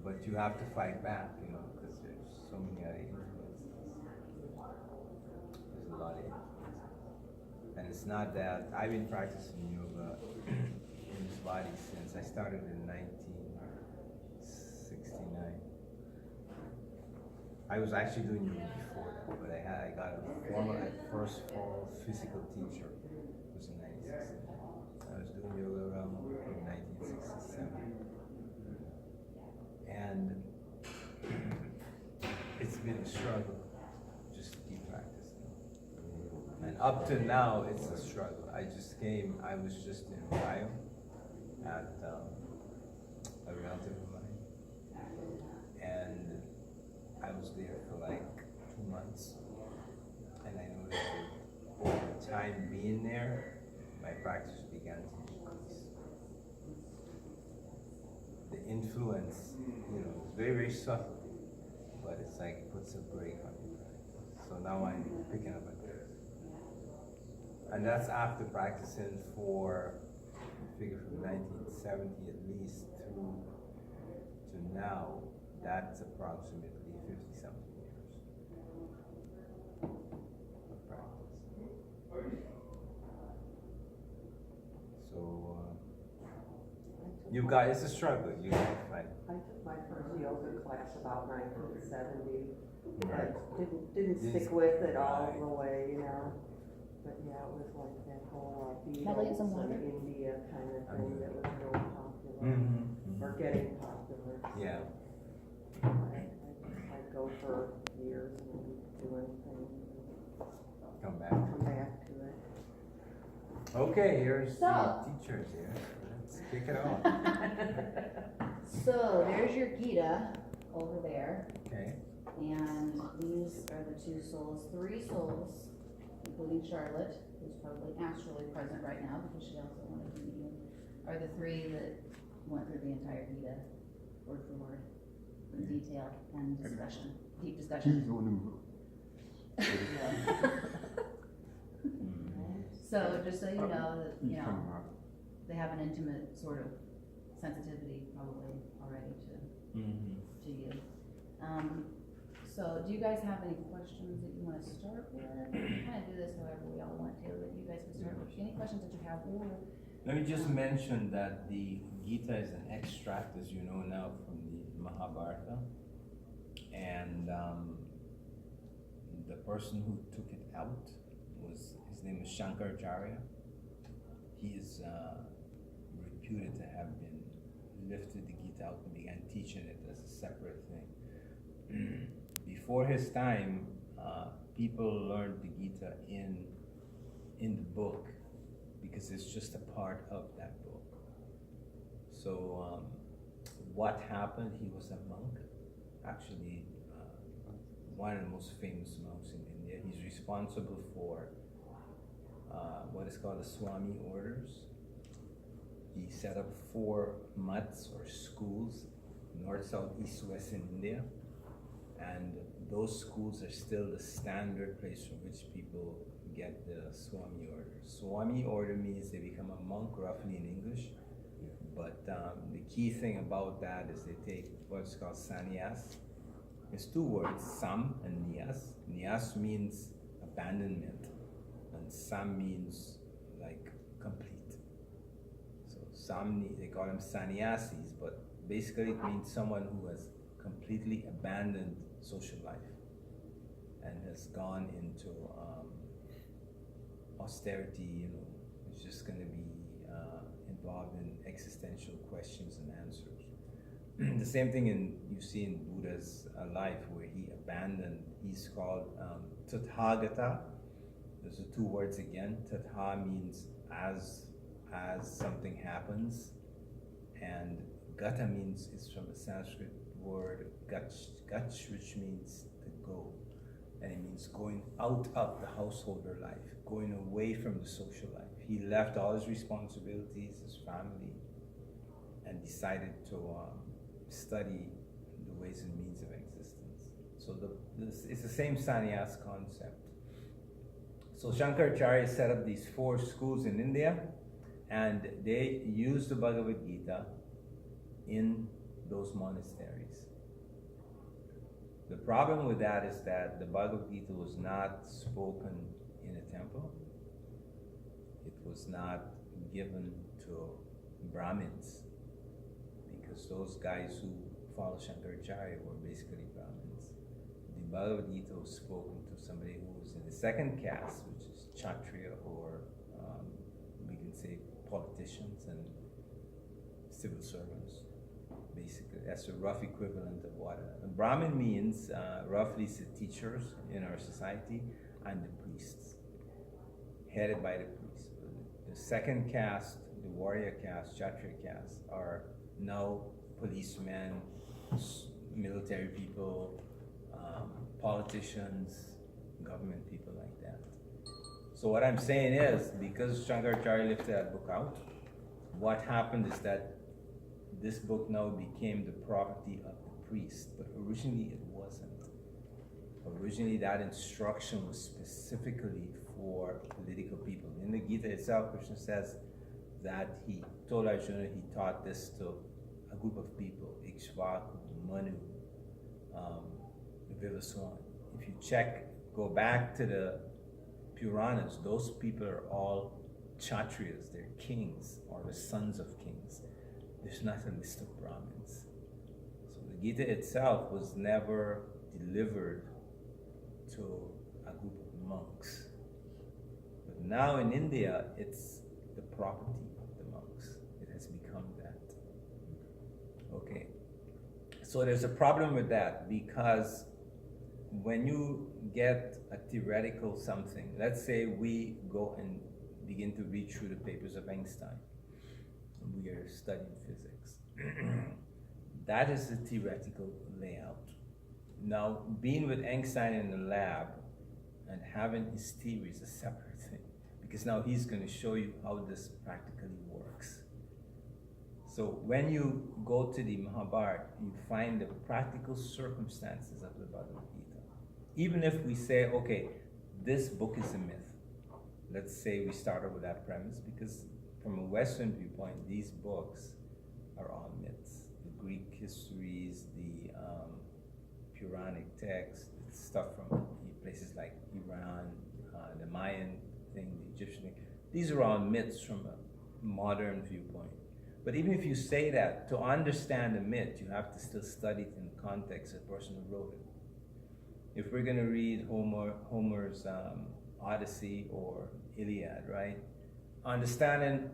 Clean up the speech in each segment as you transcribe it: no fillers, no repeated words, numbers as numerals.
but you have to fight back, you know, because there's so many other influences. There's a lot of influences. And it's not that, I've been practicing yoga in this body since I started in 1969. I was actually doing yoga before that, but I got a first formal physical teacher was in 1969. I was doing yoga around 1967. And it's been a struggle just to keep practicing. And up to now, it's a struggle. I was just in Ohio at a relative of mine. And I was there for like 2 months. And I noticed that over time being there, my practice began to decrease. The influence, you know, is very, very subtle, but it's like it puts a brake on your practice. So now I'm picking up again. And that's after practicing for, I figure from 1970 at least through to now, that's approximately 50-something years of practice. So, you guys, it's a struggle. You guys fight. I took my first yoga class about 1970, Right. but didn't stick with it all the way, you know. But yeah, it was like that whole Beatles and India kind of thing that was really popular, or getting popular. Yeah. I'd go for years and do anything. Come back. Come back to it. Okay, here's So. the teachers here. Let's kick it off. So there's your Gita over there, Okay. and these are the 2 souls, 3 souls, including Charlotte, who's probably astrally present right now because she also wanted to meet you, are the 3 that went through the entire Gita, word for word, in detail and discussion, deep discussion. So just so you know that, you know, they have an intimate sort of sensitivity probably already to you. So do you guys have any questions that you want to start with? We can kind of do this however we all want to, but you guys can start with any questions that you have, or Let me just mention that the Gita is an extract, as you know now, from the Mahabharata. And the person who took it out his name is Shankaracharya. He is reputed to have been lifted the Gita out and began teaching it as a separate thing. Before his time, people learned the Gita in the book because it's just a part of that book. So what happened? He was a monk, actually one of the most famous monks in India. He's responsible for what is called the Swami orders. He set up 4 mutts or schools, north, south, east, west in India. And those schools are still the standard place from which people get the Swami order. Swami order means they become a monk, roughly in English. But the key thing about that is they take what's called sannyas. It's 2 words, sam and niyas. Niyas means abandonment, and sam means like complete. So they call them sannyasis, but basically it means someone who has completely abandoned social life and has gone into austerity, it's just going to be involved in existential questions and answers. The same thing you see in Buddha's life, where he abandoned, he's called Tathagata. Those are 2 words again. Tatha means as something happens, and Gata means, it's from the Sanskrit word gach, which means to go. And it means going out of the householder life, going away from the social life. He left all his responsibilities, his family, and decided to study the ways and means of existence. So it's the same sannyas concept. So Shankaracharya set up these 4 schools in India, and they used the Bhagavad Gita in those monasteries. The problem with that is that the Bhagavad Gita was not spoken in a temple. It was not given to Brahmins, because those guys who follow Shankaracharya were basically Brahmins. The Bhagavad Gita was spoken to somebody who was in the second caste, which is Kshatriya, or we can say politicians and civil servants. Basically, that's a rough equivalent of what a Brahmin means. Roughly, it's the teachers in our society and the priests, headed by the priests. The second caste, the warrior caste, Kshatriya caste, are now policemen, military people, politicians, government people like that. So what I'm saying is, because Shankaracharya lifted that book out, what happened is that this book now became the property of the priest, but originally it wasn't. Originally that instruction was specifically for political people. In the Gita itself, Krishna says that he told Arjuna he taught this to a group of people, Ikshvaku, Manu, Vivaswan. If you go back to the Puranas, those people are all Kshatriyas, they're kings or the sons of kings. There's not a list of Brahmins. So the Gita itself was never delivered to a group of monks. But now in India, it's the property of the monks. It has become that. Okay. So there's a problem with that, because when you get a theoretical something, let's say we go and begin to read through the papers of Einstein. We are studying physics. That is the theoretical layout. Now, being with Einstein in the lab and having his theory is a separate thing, because now he's going to show you how this practically works. So when you go to the Mahabharata, you find the practical circumstances of the Bhagavad Gita. Even if we say, okay, this book is a myth. Let's say we started with that premise, because from a Western viewpoint, these books are all myths. The Greek histories, the Puranic texts, stuff from places like Iran, the Mayan thing, the Egyptian thing. These are all myths from a modern viewpoint. But even if you say that, to understand a myth, you have to still study it in the context of the person who wrote it. If we're going to read Homer's Odyssey or Iliad, right? Understanding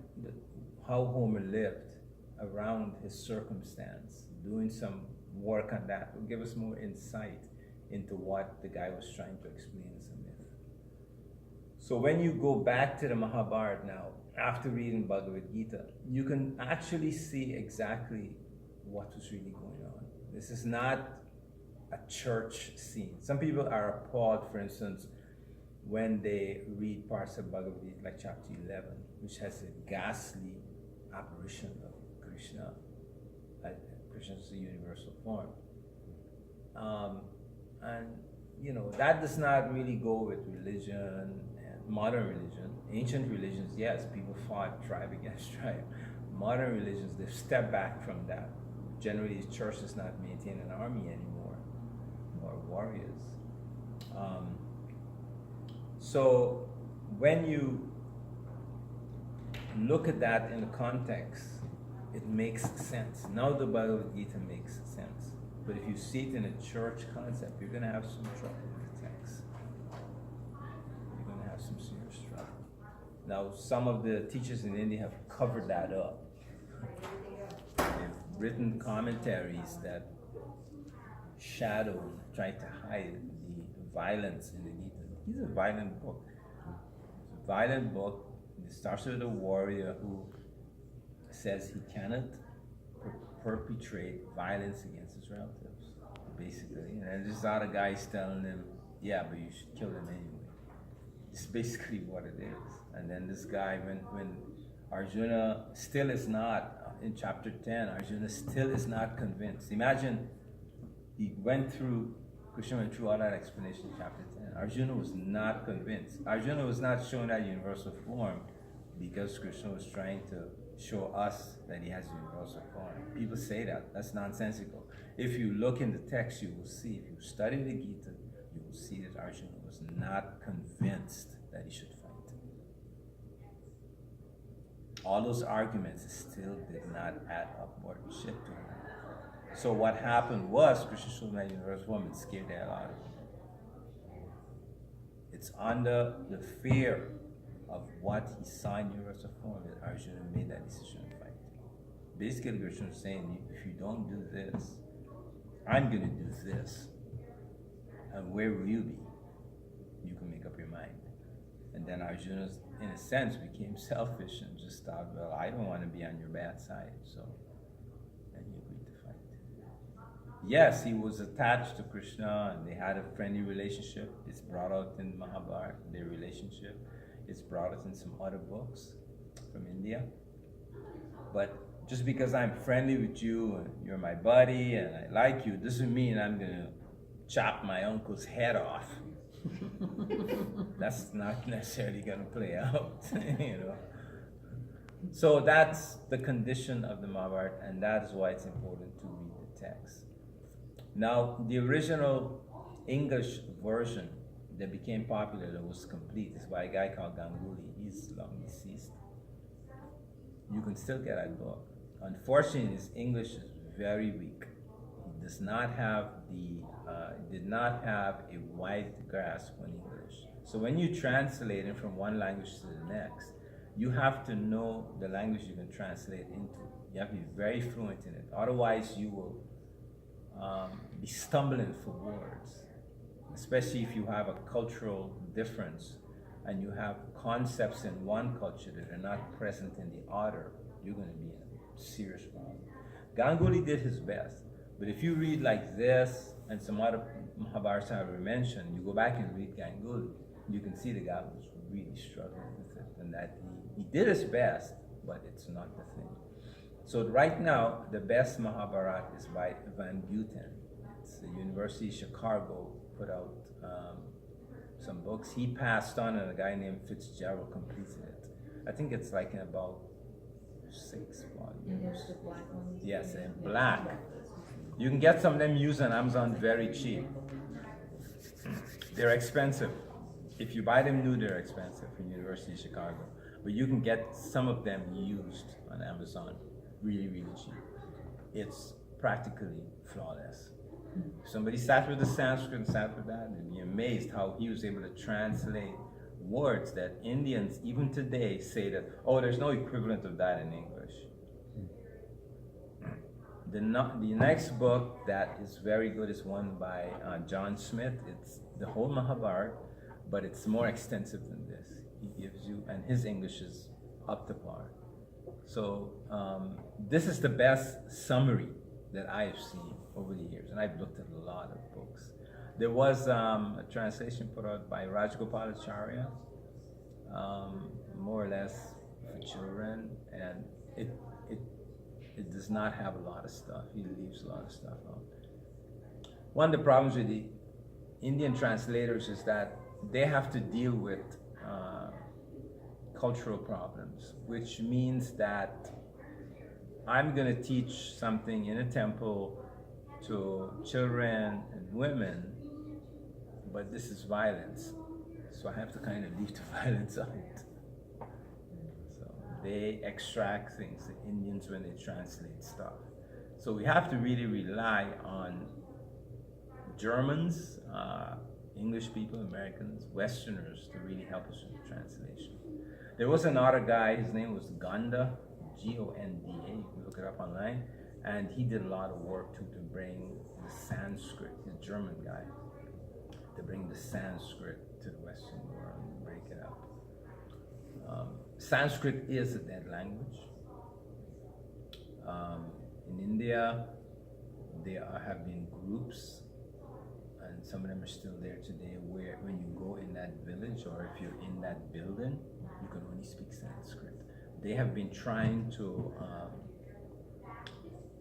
how Homer lived around his circumstance, doing some work on that will give us more insight into what the guy was trying to explain as a myth. So when you go back to the Mahabharata now, after reading Bhagavad Gita, you can actually see exactly what was really going on. This is not a church scene. Some people are appalled, for instance, when they read parts of Bhagavad Gita, like chapter 11, which has a ghastly apparition of Krishna. Krishna's the universal form. And, that does not really go with religion and modern religion. Ancient religions, yes, people fought tribe against tribe. Modern religions, they've stepped back from that. Generally, the church does not maintain an army anymore, or warriors. So when you look at that in the context, it makes sense. Now the Bhagavad Gita makes sense. But if you see it in a church concept, you're going to have some trouble with the text. You're going to have some serious trouble. Now, some of the teachers in India have covered that up. They've written commentaries that shadow, try to hide the violence in the Gita. It's a violent book. It's a violent book. It starts with a warrior who says he cannot perpetrate violence against his relatives, basically. And then there's other guys telling him, yeah, but you should kill them anyway. It's basically what it is. And then this guy, when Arjuna still is not, in chapter 10, Arjuna still is not convinced. Imagine, Krishna went through all that explanation in chapter 10. Arjuna was not convinced. Arjuna was not shown that universal form because Krishna was trying to show us that he has universal form. People say that. That's nonsensical. If you look in the text, you will see, if you study the Gita, you will see that Arjuna was not convinced that he should fight. All those arguments still did not add up or shit to him. So what happened was Krishna showed him that universal form and scared the hell out of him. It's under the fear of what he saw in universal form that Arjuna made that decision to fight. Basically, Krishna was saying, if you don't do this, I'm going to do this. And where will you be? You can make up your mind. And then Arjuna, in a sense, became selfish and just thought, well, I don't want to be on your bad side. So, and he agreed to fight. Yes, he was attached to Krishna and they had a friendly relationship. It's brought out in Mahabharata, their relationship. It's brought out in some other books from India. But just because I'm friendly with you and you're my buddy and I like you, doesn't mean I'm going to chop my uncle's head off. That's not necessarily going to play out, you know. So that's the condition of the Mahabharata, and that is why it's important to read the text. Now, the original English version that became popular, that was complete, is by a guy called Ganguly. He's long deceased. You can still get that book. Unfortunately, his English is very weak. He does not have did not have a wide grasp on English. So when you translate it from one language to the next, you have to know the language you can translate into. You have to be very fluent in it. Otherwise, you will be stumbling for words, especially if you have a cultural difference and you have concepts in one culture that are not present in the other. You're going to be in a serious problem. Ganguly did his best, but if you read like this and some other Mahabharata I already mentioned, you go back and read Ganguly, you can see the guy was really struggling with it, and that he did his best, but it's not the thing. So right now, the best Mahabharata is by Van Buiten. It's the University of Chicago put out some books. He passed on, and a guy named Fitzgerald completed it. I think it's like in about 6 volumes. The black ones. Yes, in black. You can get some of them used on Amazon very cheap. They're expensive. If you buy them new, they're expensive from University of Chicago. But you can get some of them used on Amazon really, really cheap. It's practically flawless. If somebody sat with the Sanskrit and sat with that, they'd be amazed how he was able to translate words that Indians, even today, say that, oh, there's no equivalent of that in English. The next book that is very good is one by John Smith. It's the whole Mahabharata, but it's more extensive than this. He gives you, and his English is up to par. So this is the best summary that I have seen over the years, and I've looked at a lot of books. There was a translation put out by Rajgopalacharya, more or less for children, and it does not have a lot of stuff. He leaves a lot of stuff out. One of the problems with the Indian translators is that they have to deal with cultural problems, which means that I'm going to teach something in a temple to children and women, but this is violence. So I have to kind of leave the violence out. So they extract things, the Indians, when they translate stuff. So we have to really rely on Germans, English people, Americans, Westerners to really help us with the translation. There was another guy, his name was Gonda, G-O-N-D-A, you can look it up online, and he did a lot of work to bring the Sanskrit, the German guy, to bring the Sanskrit to the Western world and break it up. Sanskrit is a dead language. In India, there have been groups, and some of them are still there today, where when you go in that village or if you're in that building, you can only speak Sanskrit. They have been trying to,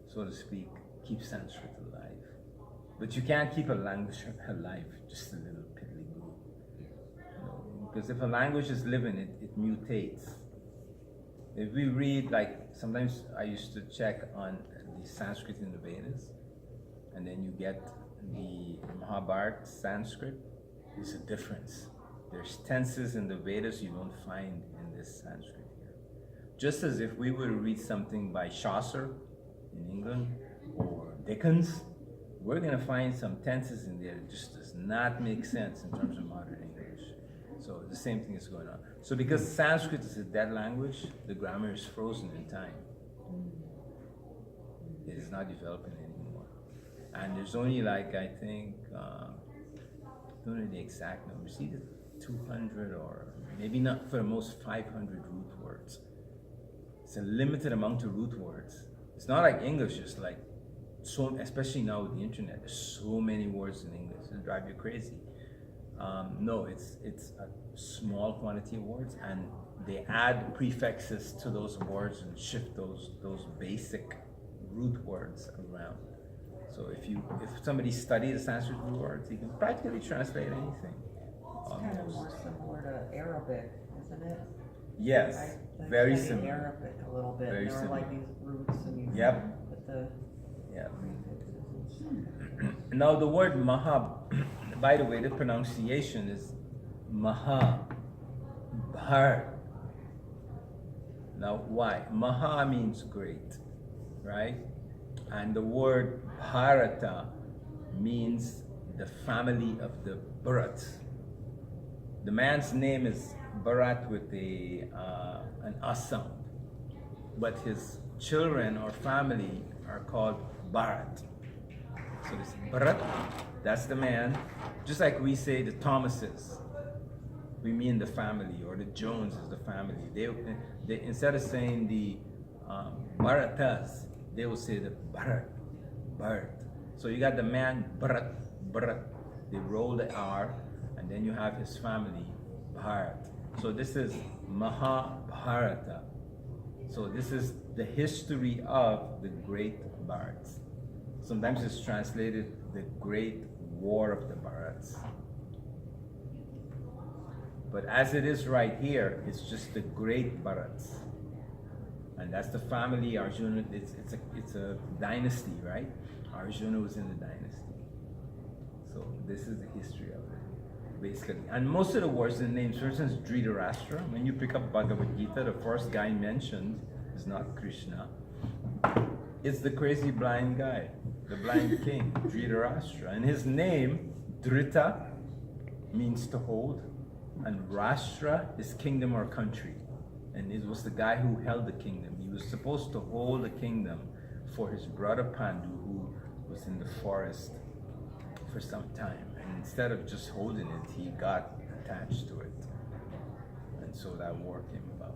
so to speak, keep Sanskrit alive. But you can't keep a language alive, just a little piddly group. You know, because if a language is living, it mutates. if we read, like, sometimes I used to check on the Sanskrit in the Vedas, and then you get the Mahabharata Sanskrit, there's a difference. There's tenses in the Vedas you don't find in this Sanskrit here. Just as if we were to read something by Chaucer in England or Dickens, we're going to find some tenses in there that just does not make sense in terms of modern English. So the same thing is going on. So because Sanskrit is a dead language, the grammar is frozen in time. It is not developing anymore. And there's only, like, I think, I don't know the exact numbers, either 200 or maybe not, for the most 500 root words. It's a limited amount of root words. It's not like English, it's like, so, especially now with the internet, there's so many words in English, it'll drive you crazy. No, it's a small quantity of words, and they add prefixes to those words and shift those basic root words around. So if somebody studies the Sanskrit root words, he can practically translate anything. It's kind of more similar to Arabic, isn't it? Yes, I very studied similar. Arabic a little bit. Very There were like similar. these roots and you Yep. put the Yep. prefixes and stuff. Now the word Maha, by the way, the pronunciation is Mahabharat. Now why? Maha means great, right? And the word Bharata means the family of the Bharats. The man's name is Bharat with an A sound, but his children or family are called Bharat. So this Bharat, that's the man. Just like we say the Thomases, we mean the family, or the Joneses, the family. They instead of saying the Bharatas, they will say the Bharat. So you got the man Bharat. They roll the R, and then you have his family Bharat. So this is Mahabharata. So this is the history of the great Bharats. Sometimes it's translated the Great War of the Bharats. But as it is right here, it's just the Great Bharats. And that's the family Arjuna. It's a dynasty, right? Arjuna was in the dynasty. So this is the history of it, basically. And most of the words and names, for instance, Dhritarashtra, when you pick up Bhagavad Gita, the first guy mentioned is not Krishna. It's the crazy blind guy, the blind king, Dhritarashtra. And his name, Dhrita, means to hold, and Rashtra is kingdom or country. And it was the guy who held the kingdom. He was supposed to hold the kingdom for his brother Pandu, who was in the forest for some time. And instead of just holding it, he got attached to it. And so that war came about,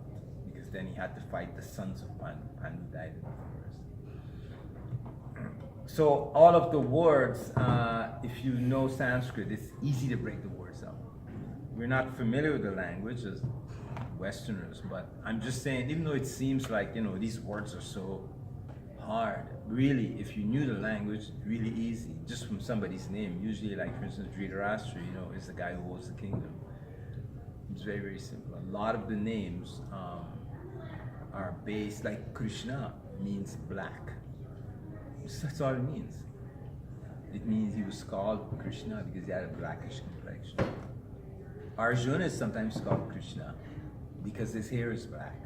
because then he had to fight the sons of Pandu. Pandu died in the forest. So all of the words, if you know Sanskrit, it's easy to break the words up. We're not familiar with the language as Westerners, but I'm just saying, even though it seems like, these words are so hard, really, if you knew the language, really easy, just from somebody's name. Usually, like, for instance, Dhritarashtra, is the guy who holds the kingdom. It's very, very simple. A lot of the names are based, like Krishna means black. That's all it means. It means he was called Krishna because he had a blackish complexion. Arjuna is sometimes called Krishna because his hair is black.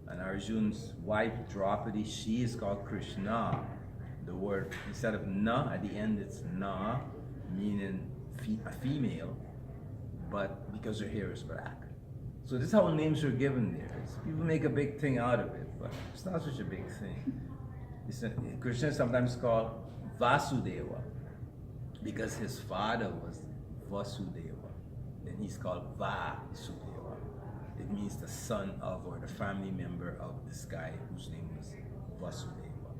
And Arjuna's wife, Draupadi, she is called Krishna. The word, instead of na at the end, it's na, meaning a female, but because her hair is black. So this is how names are given there. People make a big thing out of it, but it's not such a big thing. Krishna is sometimes called Vasudeva because his father was Vasudeva. Then he's called Vasudeva. It means the son of, or the family member of this guy whose name was Vasudeva.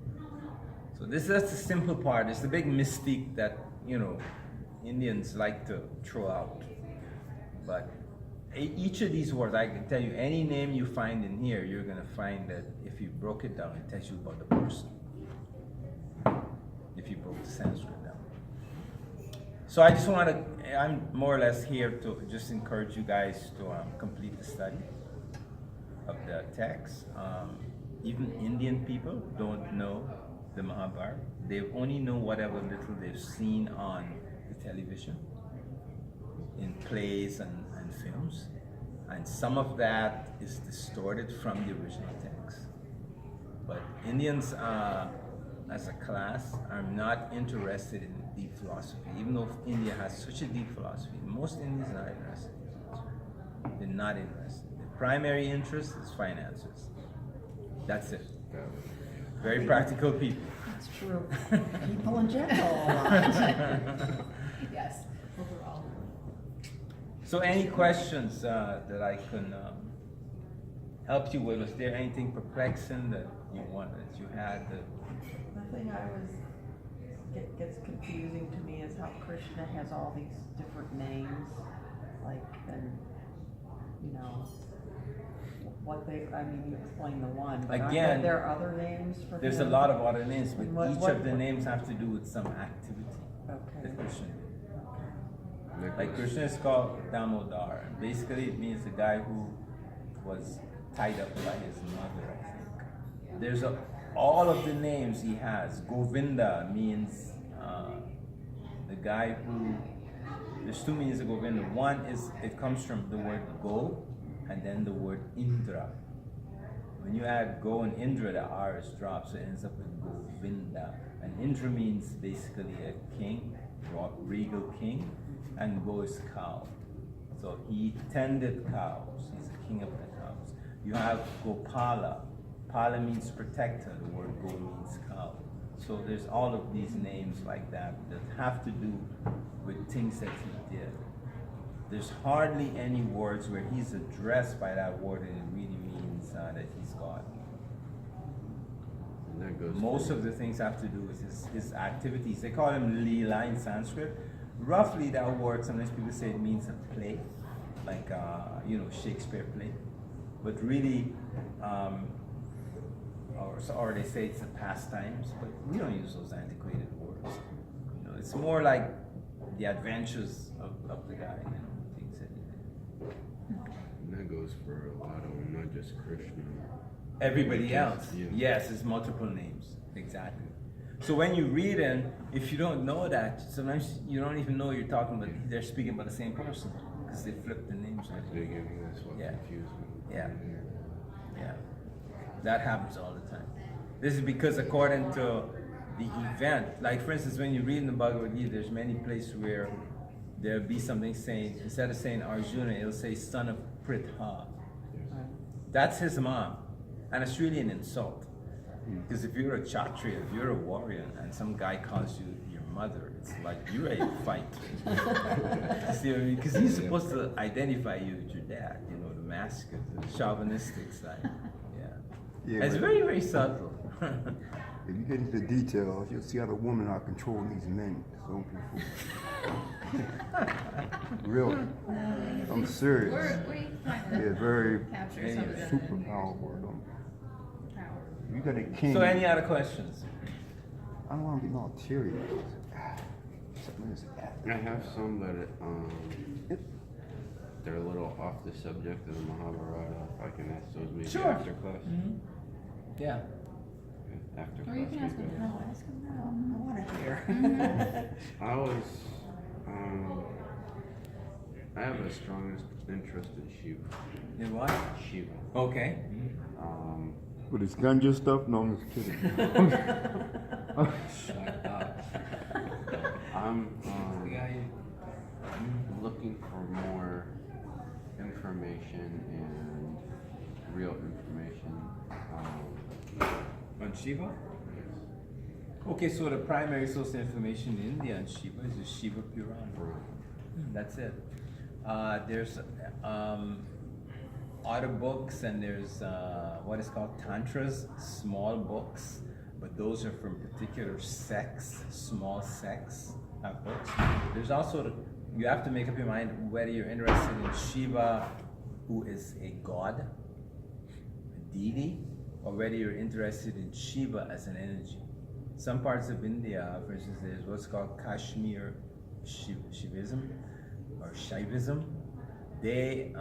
So that's the simple part. It's the big mystique that, Indians like to throw out. But each of these words, I can tell you, any name you find in here, you're going to find that if you broke it down, it tells you about the person. If you broke the Sanskrit down. So I just I'm more or less here to just encourage you guys to complete the study. of the text. Even Indian people don't know the Mahabharata. They only know whatever little they've seen on the television, in plays and films. And some of that is distorted from the original text. But Indians, as a class, are not interested in deep philosophy. Even though India has such a deep philosophy, most Indians are not interested in philosophy. They're not interested. The primary interest is finances. That's it. Very practical people. That's true. People in general. Yes, overall. So any questions that I can help you with? Was there anything perplexing that you had? The thing gets confusing to me is how Krishna has all these different names, like, and, you know, you explained the one, but Again, are there other names for There's him? a lot of other names, but And each of the names have to do with some activity Okay. that Krishna did. Okay. Like Krishna is called Damodar, and basically it means the guy who was tied up by his mother, I think. There's all of the names he has. Govinda means the guy who, there's two meanings of Govinda. One is, it comes from the word go, and then the word Indra. When you add go and Indra, the R is dropped, so it ends up with Govinda. And Indra means basically a king, regal king, and go is cow. So he tended cows. He's the king of the cows. You have Gopala. Pala means protector. The word go means cow. So there's all of these names like that have to do with things that he did. There's hardly any words where he's addressed by that word and it really means that he's God. And that goes Most of the things have to do with his activities. They call him Leela in Sanskrit. Roughly that word, sometimes people say it means a play, like Shakespeare play. But really, or they say it's a pastimes, but we don't use those antiquated words. It's more like the adventures of the guy, things that he did. And that goes for a lot of them, not just Krishna. Everybody else, Yeah. yes, it's multiple names, exactly. So when you read it, if you don't know that, sometimes you don't even know you're talking about, they're speaking about the same person, because they flip the names. That's big, and that's what confused me. Yeah. Yeah, that happens all the time. This is because according to the event, like for instance, when you read in the Bhagavad Gita, there's many places where there'll be something saying, instead of saying Arjuna, it'll say son of Pritha. That's his mom. And it's really an insult. Because if you're a Kshatriya, if you're a warrior, and some guy calls you your mother, it's like you're ready to fight. See what I mean? Because he's supposed to identify you with your dad, the masculine, the chauvinistic side. Yeah. It's very, very subtle. If you get into the details, you'll see how the women are controlling these men. So really, I'm serious. Where are you trying to Yeah, very capture some of the super powerful. power? You got a king. So any other questions? I don't want to be all teary. I have some that they're a little off the subject of the Mahabharata. If I can ask those maybe Sure. after class. Mm-hmm. Yeah. After Or class. you can ask maybe. them now. Ask them now. I want to hear. I was, I have a strong interest in Shiva. In what? Shiva. Okay. With his ganja stuff? No, I'm just kidding. Shut up. I'm looking for more information and real information. On Shiva? Okay, so the primary source of information in India on Shiva is the Shiva Purana. That's it. There's other books, and there's what is called tantras, small books, but those are from particular sects, small sects of books. There's also, you have to make up your mind whether you're interested in Shiva, who is a god, a deity, or whether you're interested in Shiva as an energy. Some parts of India, for instance, there's what's called Kashmir Shivism or Shaivism. They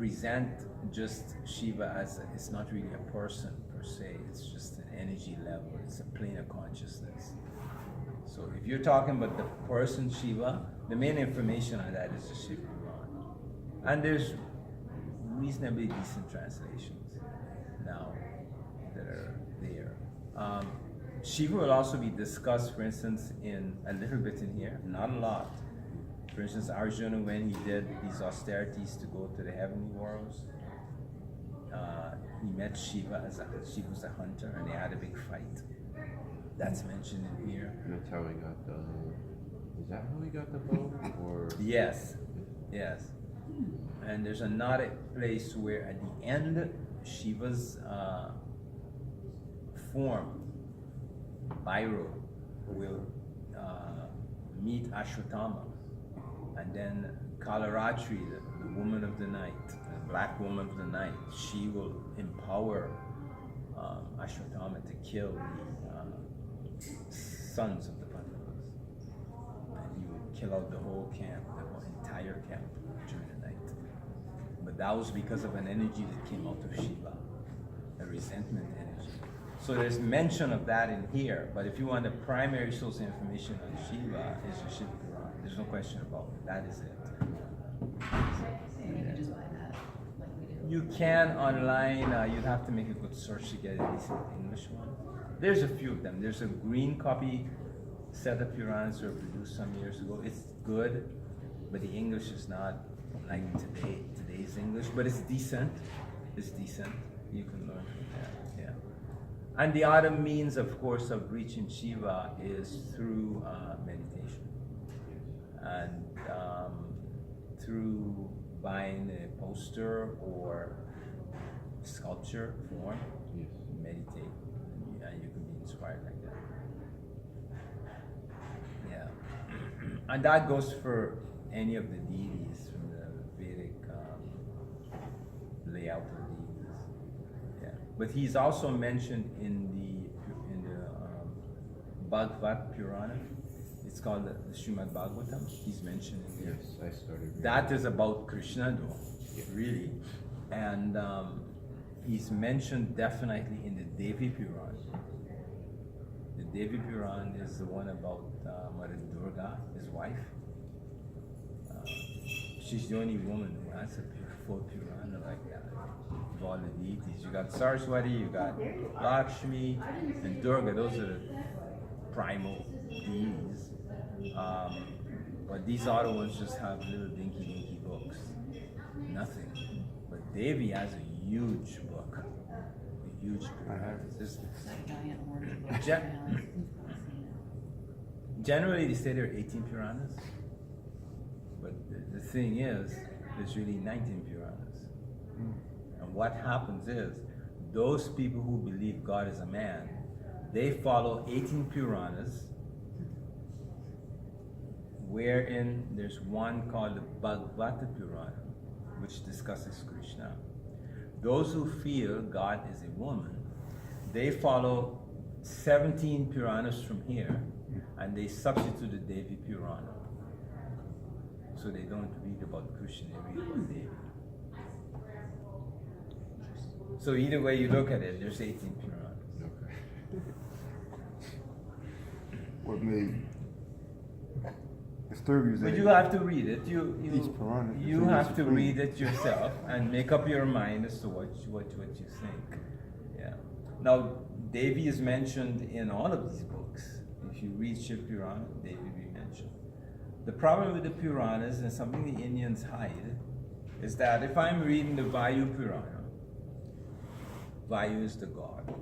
present just Shiva as it's not really a person per se, it's just an energy level, it's a plane of consciousness. So if you're talking about the person Shiva, the main information on that is the Shiva Puran. And there's reasonably decent translations now that are there. Shiva will also be discussed, for instance, in a little bit in here, not a lot. For instance, Arjuna, when he did these austerities to go to the heavenly worlds, he met Shiva Shiva was a hunter, and they had a big fight. That's mentioned in here. And that's how he got the. Is that how he got the bow? Or Yes, yes. And there's another place where at the end, Shiva's form, Bhairo, will meet Ashwatthama. And then Kalaratri, the woman of the night, the black woman of the night, she will empower Ashwatthama to kill the sons of the Pandavas. And he will kill out the whole camp, the whole entire camp during the night. But that was because of an energy that came out of Shiva, a resentment energy. So there's mention of that in here, but if you want the primary source of information on Shiva, is the Shiva Puran. There's no question about it. That is it. And you can just buy that, like we do. You can online, you'd have to make a good search to get at least an English one. There's a few of them. There's a green copy set of Puranas that were produced some years ago. It's good, but the English is not like today's English, but it's decent. It's decent. You can learn from that, yeah. And the other means, of course, of reaching Shiva is through meditation. And through buying a poster or sculpture form, yes. meditate, and you can be inspired like that. Yeah, and that goes for any of the deities from the Vedic layout of deities. Yeah, but he's also mentioned in the Bhagavad Purana. It's called the Srimad Bhagavatam. He's mentioned in there. Yes, I started reading. That is about Krishna, though, Yeah. really. And he's mentioned definitely in the Devi Puran. The Devi Puran is the one about Mother Durga, his wife. She's the only woman who has a full Purana like that. Of all the deities. You got Saraswati, you got Lakshmi, and Durga. Those are the primal deities. But these other ones just have little dinky books. Nothing. But Devi has a huge book. A huge Purana. It's That giant orange book. Gen- Yeah, you've probably seen it. Generally, they say there are 18 Puranas, but the thing is, there's really 19 Puranas. And what happens is, those people who believe God is a man, they follow 18 Puranas, wherein there's one called the Bhagavata Purana, which discusses Krishna. Those who feel God is a woman, they follow 17 Puranas from here, and they substitute the Devi Purana. So they don't read about Krishna, they read about Devi. So either way you look at it, there's 18 Puranas. Okay. What made disturb you is But that you have to read it. Each Purana You is have to supreme. read it yourself and make up your mind as to what you think. Yeah. Now Devi is mentioned in all of these books. If you read Shiv Purana, Devi will be mentioned. The problem with the Puranas, and something the Indians hide, is that if I'm reading the Vayu Purana, Vayu is the god.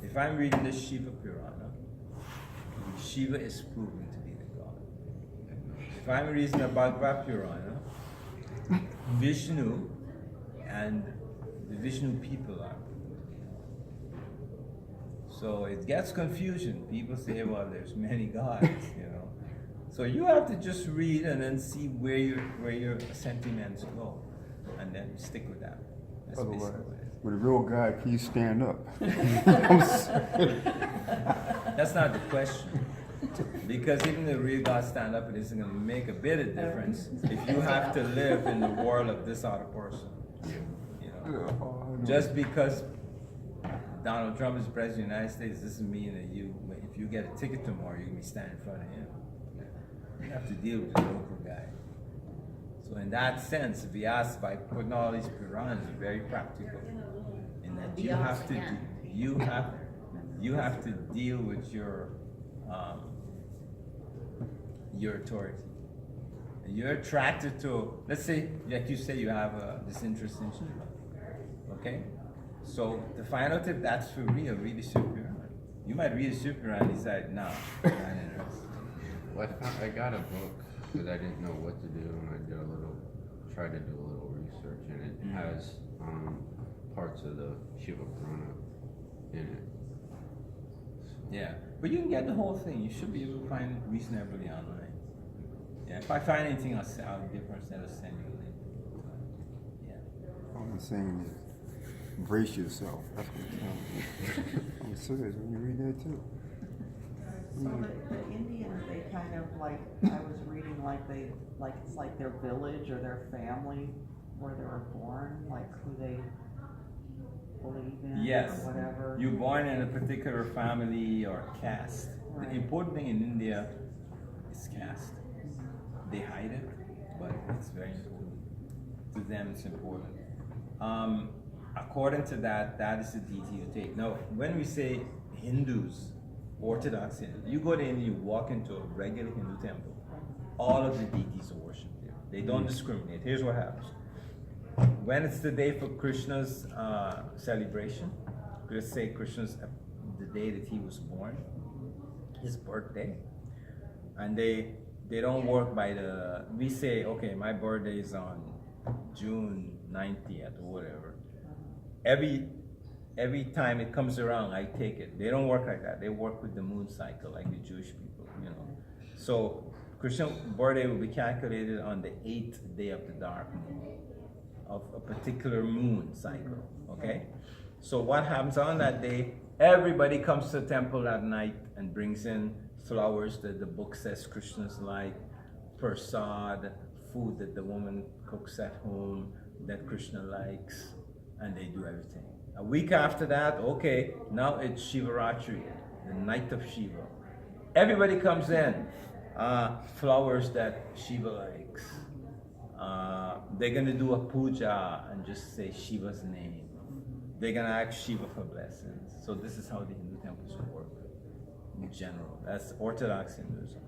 If I'm reading the Shiva Purana, Shiva is proven to be the god. If I'm reading the Bhagavad Purana, Vishnu and the Vishnu people are. So it gets confusion. People say, well, there's many gods, you know. So you have to just read and then see where your sentiments go, and then stick with that. That's Otherwise, basically what it is. with a real guy, please stand up. That's not the question. Because even the real God stand up, it isn't going to make a bit of difference if you have to live in the world of this other person. You know, just because Donald Trump is president of the United States doesn't mean that if you get a ticket tomorrow, you're going to be standing in front of him. You have to deal with the local guy. So in that sense, if you ask by putting all these piranhas, it's very practical. In that you have to deal with your authority. And you're attracted to, let's say, like you say, you have this interest in Shiva. Okay? So to find out if that's for real, read the Shiva Purana. You might read the Shiva Purana and decide, no, I'm not interested. Well, I got a book because I didn't know what to do, and I tried to do a little research, and it has parts of the Shiva Purana in it. Yeah, but you can get the whole thing. You should be able to find it reasonably online. Yeah, if I find anything, I'll give her instead of send you a link. Yeah. All I'm saying is, embrace yourself. That's what I'm telling you. I'm serious when you read that too. So the Indians, they kind of like, I was reading it's like their village or their family where they were born, like who they believe in Yes. or whatever. You're born in a particular family or caste. Right. The important thing in India is caste. They hide it, but it's very important. To them, it's important. According to that is the deity you take. Now, when we say Hindus, Orthodox Hindus, you go to India, you walk into a regular Hindu temple, all of the deities are worshipped there. They don't discriminate. Here's what happens. When it's the day for Krishna's celebration, let's say Krishna's the day that he was born, his birthday, and they don't work by we say, okay, my birthday is on June 90th or whatever. Every time it comes around, I take it. They don't work like that. They work with the moon cycle, like the Jewish people, you know. So Krishna's birthday will be calculated on the 8th day of the dark moon, of a particular moon cycle, okay? So what happens on that day, everybody comes to the temple that night and brings in flowers that the book says Krishna's like, prasad, food that the woman cooks at home that Krishna likes, and they do everything. A week after that, okay, now it's Shivaratri, the night of Shiva. Everybody comes in, flowers that Shiva likes. They're gonna do a puja and just say Shiva's name. They're gonna ask Shiva for blessings. So this is how the Hindu temples work in general. That's Orthodox Hinduism.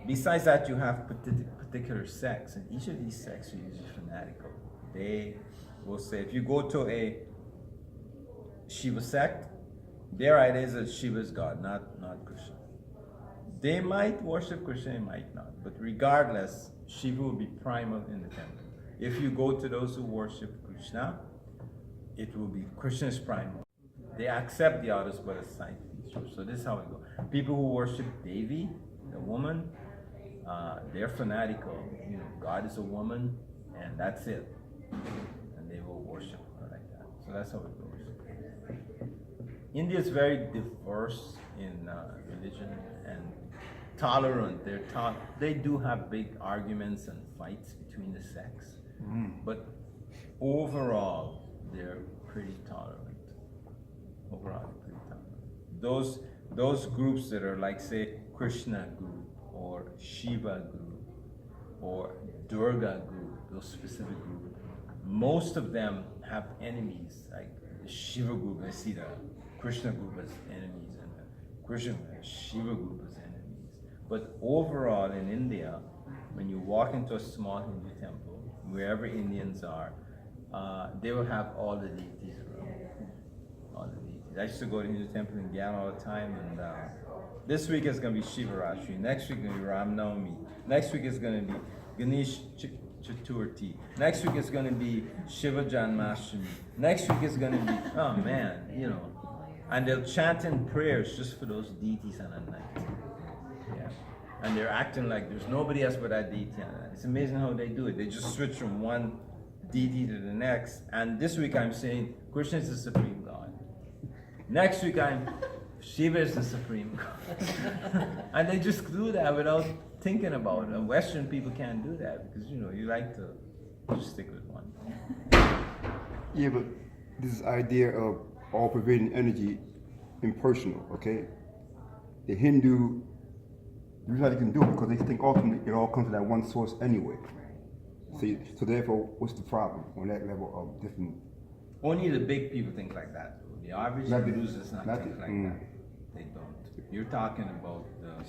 Besides that, you have particular sects, and each of these sects are usually fanatical. They will say, if you go to a Shiva sect, their idea is that Shiva is God, not Krishna. They might worship Krishna, they might not, but regardless, Shiva will be primal in the temple. If you go to those who worship Krishna, it will be Krishna's primal. They accept the others but as side features. So this is how it goes. People who worship Devi, the woman, they're fanatical. You know, God is a woman, and that's it. And they will worship her like that. So that's how it goes. India is very diverse in religion and tolerant. They do have big arguments and fights between the sects, but overall they're pretty tolerant. Those groups that are like, say, Krishna group or Shiva group or Durga group, those specific groups, most of them have enemies. Like the Shiva group, I see the Krishna group as enemies, and the Shiva group as enemies. But overall in India, when you walk into a small Hindu temple, wherever Indians are, they will have all the deities around. All the deities. I used to go to Hindu temple in Gyan all the time, and this week is going to be Shivaratri, next week is going to be Ram Navami, next week is going to be Ganesh Chaturthi, next week is going to be Shiva Janmashtami, next week is going to be, oh man, you know, and they'll chant in prayers just for those deities on that night. Yeah. And they're acting like there's nobody else but that deity on that. It's amazing how they do it. They just switch from one deity to the next. And this week I'm saying Krishna is the supreme God. Next week Shiva is the supreme God. And they just do that without thinking about it. And Western people can't do that because, you like to just stick with one. Yeah, but this idea of all-pervading energy, impersonal, okay? The Hindu, the reason they can do it because they think ultimately it all comes from that one source anyway. So therefore, what's the problem on that level of different? Only the big people think like that. The average Hindus does not think like that. They don't. You're talking about the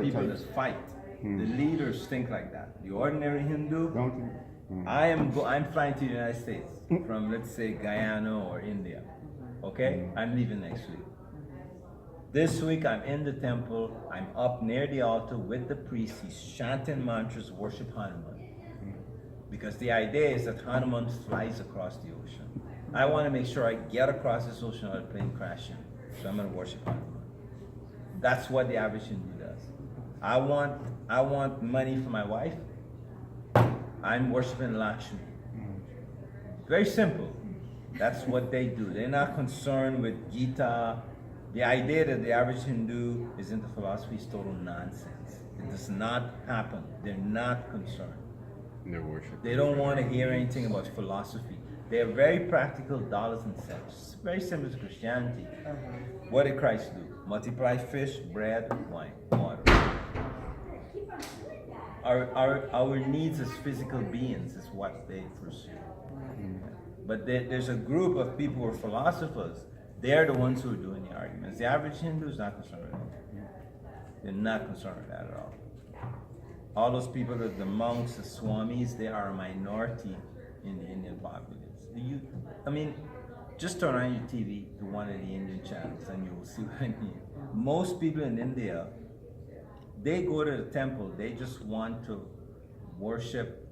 people that fight. The leaders think like that. The ordinary Hindu, Don't you? I'm flying to the United States from, let's say, Guyana or India. Okay? I'm leaving next week. This week I'm in the temple. I'm up near the altar with the priest. He's chanting mantras, worship Hanuman. Because the idea is that Hanuman flies across the ocean. I want to make sure I get across this ocean without the plane crashing. So I'm going to worship Hanuman. That's what the average Hindu does. I want money for my wife. I'm worshiping Lakshmi. Very simple. That's what they do. They're not concerned with Gita. The idea that the average Hindu is into philosophy is total nonsense. It does not happen. They're not concerned. Their worship. They don't want to hear anything about philosophy. They're very practical, dollars and cents. It's very similar to Christianity. What did Christ do? Multiply fish, bread, wine, water. Our needs as physical beings is what they pursue. But there's a group of people who are philosophers. They're the ones who are doing the arguments. The average Hindu is not concerned with that. They're not concerned with that at all. All those people, the monks, the swamis, they are a minority in the Indian populace. Just turn on your TV to one of the Indian channels and you will see what I mean. Most people in India, they go to the temple, they just want to worship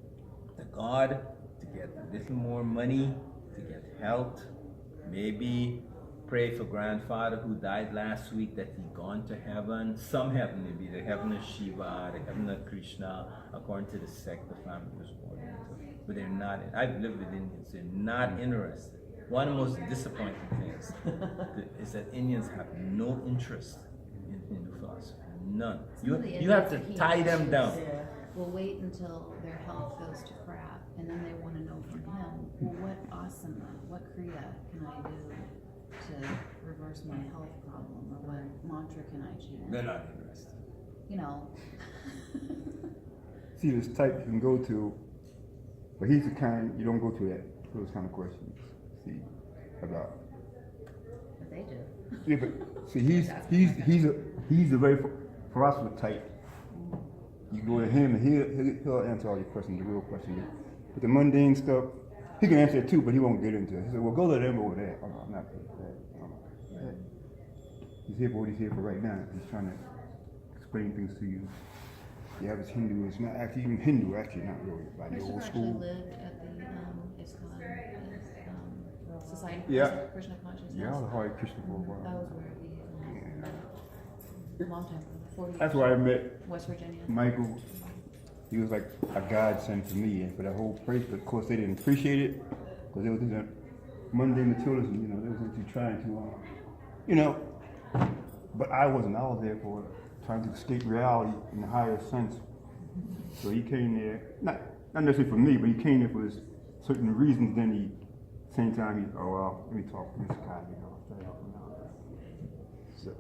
the god, to get a little more money, to get health, maybe pray for grandfather who died last week that he gone to heaven. Some heaven maybe, the heaven of Shiva, the heaven of Krishna, according to the sect the family was born into. But they're not, I've lived with Indians, they're not interested. One of the most disappointing things is that Indians have no interest in Hindu philosophy, none. You have to tie them down. Will wait until their health goes to crap, and then they want to know from him, well, what asana, what kriya can I do to reverse my health problem, or what mantra can I chant? They're not interested. See, this type you can go to, but he's the kind you don't go to those kind of questions. See, about. But they do. Yeah, but see, he's a very philosopher type. You go to him and he'll answer all your questions, the real questions. But the mundane stuff, he can answer it too, but he won't get into it. He said, well, go to them over there. Oh, no, I'm not there for that. He's here for what he's here for right now. He's trying to explain things to you. The average Hindu is not actually even Hindu, actually, not really. By the old school. Lived at the ISKCON Society for Krishna Consciousness. Yeah, I was a Hare Krishna for a while. That was where we, a long time ago, 40 years That's where I met West Virginia. Michael. He was like a godsend to me and for the whole place, but of course they didn't appreciate it because they were doing that mundane materialism, they was into trying to, but I wasn't. I was there for trying to escape reality in the higher sense. So he came there, not necessarily for me, but he came there for certain reasons. Then same time let me talk to this guy, So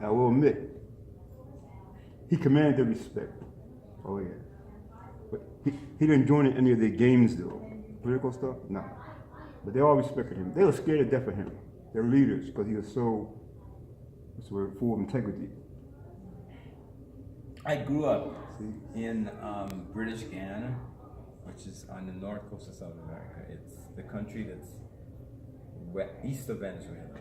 I will admit, he commanded their respect. Oh yeah. But he didn't join in any of their games though. Political stuff? No. But they all respected him. They were scared to death of him. Their leaders, because he was so full of integrity. I grew up in British Guyana, which is on the north coast of South America. It's the country that's east of Venezuela.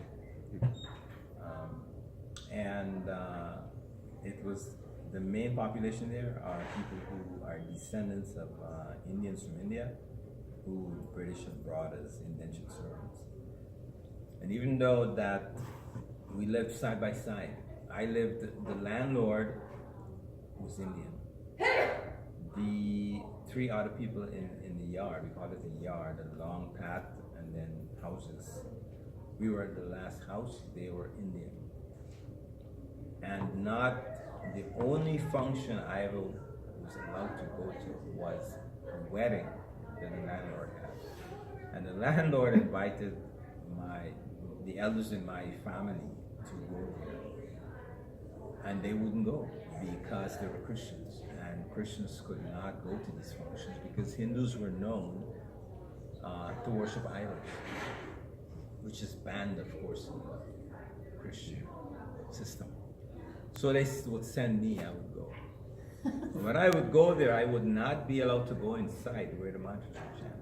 It was the main population there are people who are descendants of Indians from India, who the British have brought as indentured servants. And even though that we lived side by side, the landlord was Indian. The three other people in the yard, we call it a yard, a long path, and then houses. We were at the last house, they were Indian. And not the only function I ever was allowed to go to was a wedding that the landlord had. And the landlord invited the elders in my family to go there. And they wouldn't go because they were Christians. And Christians could not go to these functions because Hindus were known to worship idols, which is banned, of course, in the Christian system. So they would send me, I would go. When I would go there, I would not be allowed to go inside where the mantras were chanted.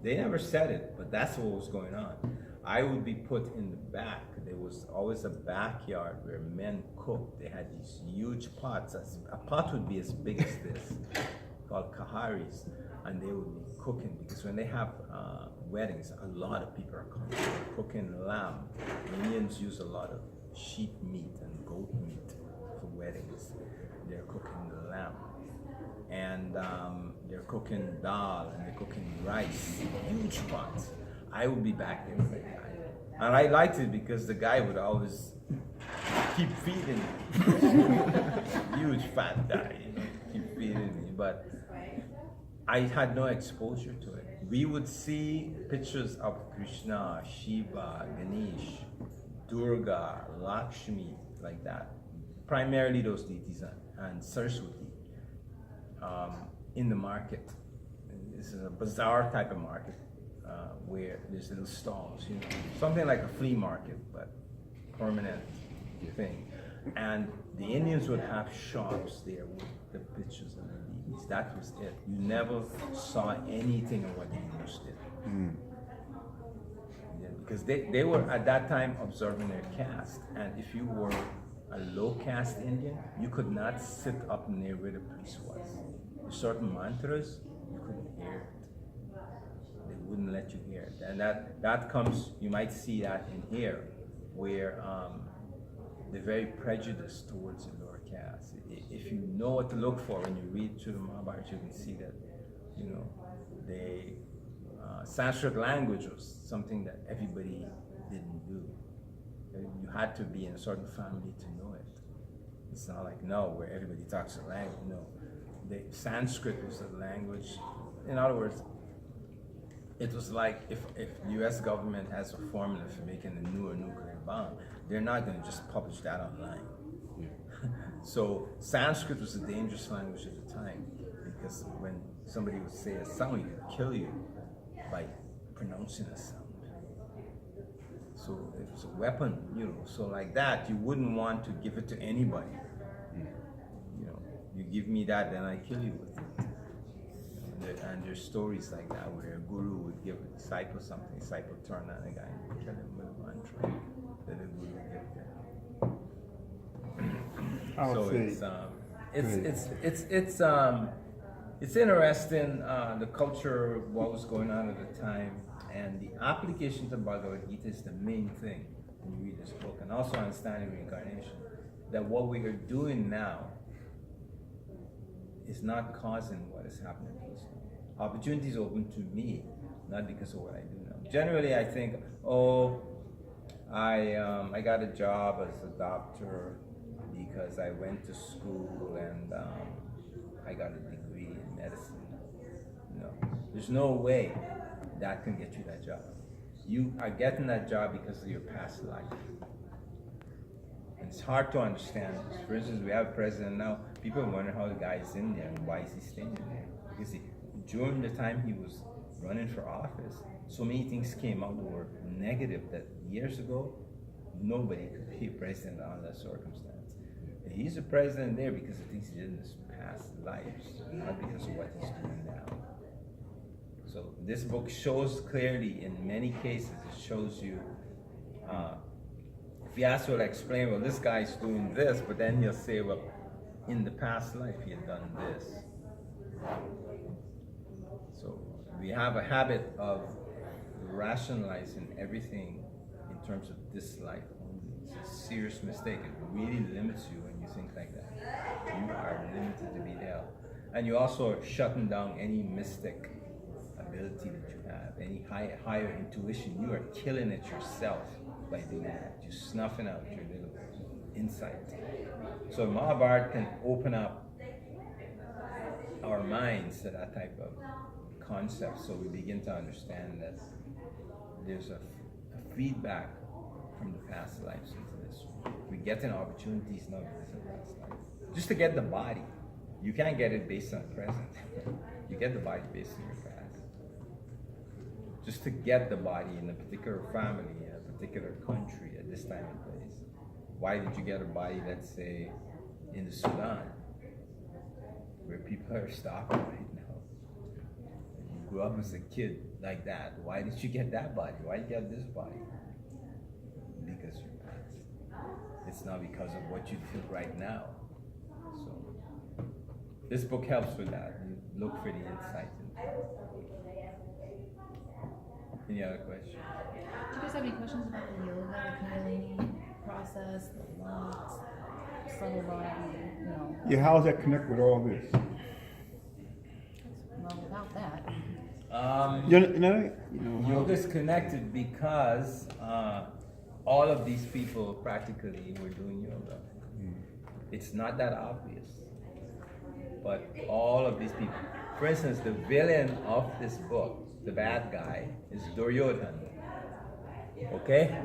They never said it, but that's what was going on. I would be put in the back. There was always a backyard where men cooked. They had these huge pots. A pot would be as big as this, called kaharis, and they would be cooking, because when they have weddings, a lot of people are coming. They're cooking lamb. The Indians use a lot of sheep meat and goat meat for weddings. They're cooking the lamb, and they're cooking dal, and they're cooking rice, huge pots. I would be back there with the guy, and I liked it because the guy would always keep feeding me. Huge fat guy, keep feeding me, but I had no exposure to it. We would see pictures of Krishna, Shiva, Ganesh, Durga, Lakshmi, like that. Primarily those deities, and Saraswati in the market. This is a bizarre type of market where there's little stalls, something like a flea market, but permanent thing. And the Indians would have shops there with the pictures of the deities. That was it. You never saw anything of what the English did. Yeah, because they were at that time observing their caste, and if you were a low caste Indian, you could not sit up near where the priest was. Certain mantras, you couldn't hear it. They wouldn't let you hear it. And that comes, you might see that in here, where they're very prejudiced towards the lower caste. If you know what to look for when you read through the Mahabharata, you can see that, Sanskrit language was something that everybody didn't do. You had to be in a certain family to know it. It's not like where everybody talks a language. No, Sanskrit was a language. In other words, it was like if the U.S. government has a formula for making a newer nuclear bomb, they're not going to just publish that online. So Sanskrit was a dangerous language at the time, because when somebody would say a sound, it could kill you by pronouncing a sound. So it was a weapon, so like that, you wouldn't want to give it to anybody. You give me that, then I kill you with it. And there's stories like that where a guru would give a disciple something, the disciple turn on a guy and kill him with a mantra that the guru gave them. It's interesting, the culture, what was going on at the time, and the application to Bhagavad Gita is the main thing when you read this book, and also understanding reincarnation, that what we are doing now is not causing what is happening to us now. Opportunities open to me, not because of what I do now. Generally, I think, I got a job as a doctor because I went to school and I got a degree in medicine. No, there's no way that can get you that job. You are getting that job because of your past life. And it's hard to understand. For instance, we have a president now. People wonder how the guy is in there and why is he staying there. Because during the time he was running for office, so many things came out that were negative that years ago, nobody could be president under that circumstance. And he's a president there because of things he did in his past lives, not because of what he's doing now. So this book shows clearly, in many cases, it shows you, if you ask to explain, well, this guy's doing this, but then he'll say, well, in the past life he had done this. So we have a habit of rationalizing everything in terms of this life only. It's a serious mistake. It really limits you when you think like that. You are limited to be hell. And you also are shutting down any mystic ability that you have, any higher intuition. You are killing it yourself by doing that. You're snuffing out your little insight. So Mahabharata can open up our minds to that type of concept, so we begin to understand that there's a feedback from the past lives into this one. We get an opportunities now because of past life. Just to get the body. You can't get it based on the present. You get the body based on your past. Just to get the body in a particular family, in a particular country, at this time and place. Why did you get a body, let's say, in the Sudan, where people are starving right now? You grew up as a kid like that. Why did you get that body? Why did you get this body? Because your past. It's not because of what you did right now. So this book helps with that. You look for the insight into it. Any other questions? Do you guys have any questions about the yoga, the Kundalini process, the locks, subtle body, you know? Yeah, how does that connect with all this? Well, without that, Yoga is connected because all of these people practically were doing yoga. It's not that obvious, but all of these people. For instance, the villain of this book, the bad guy, is Duryodhana. Okay?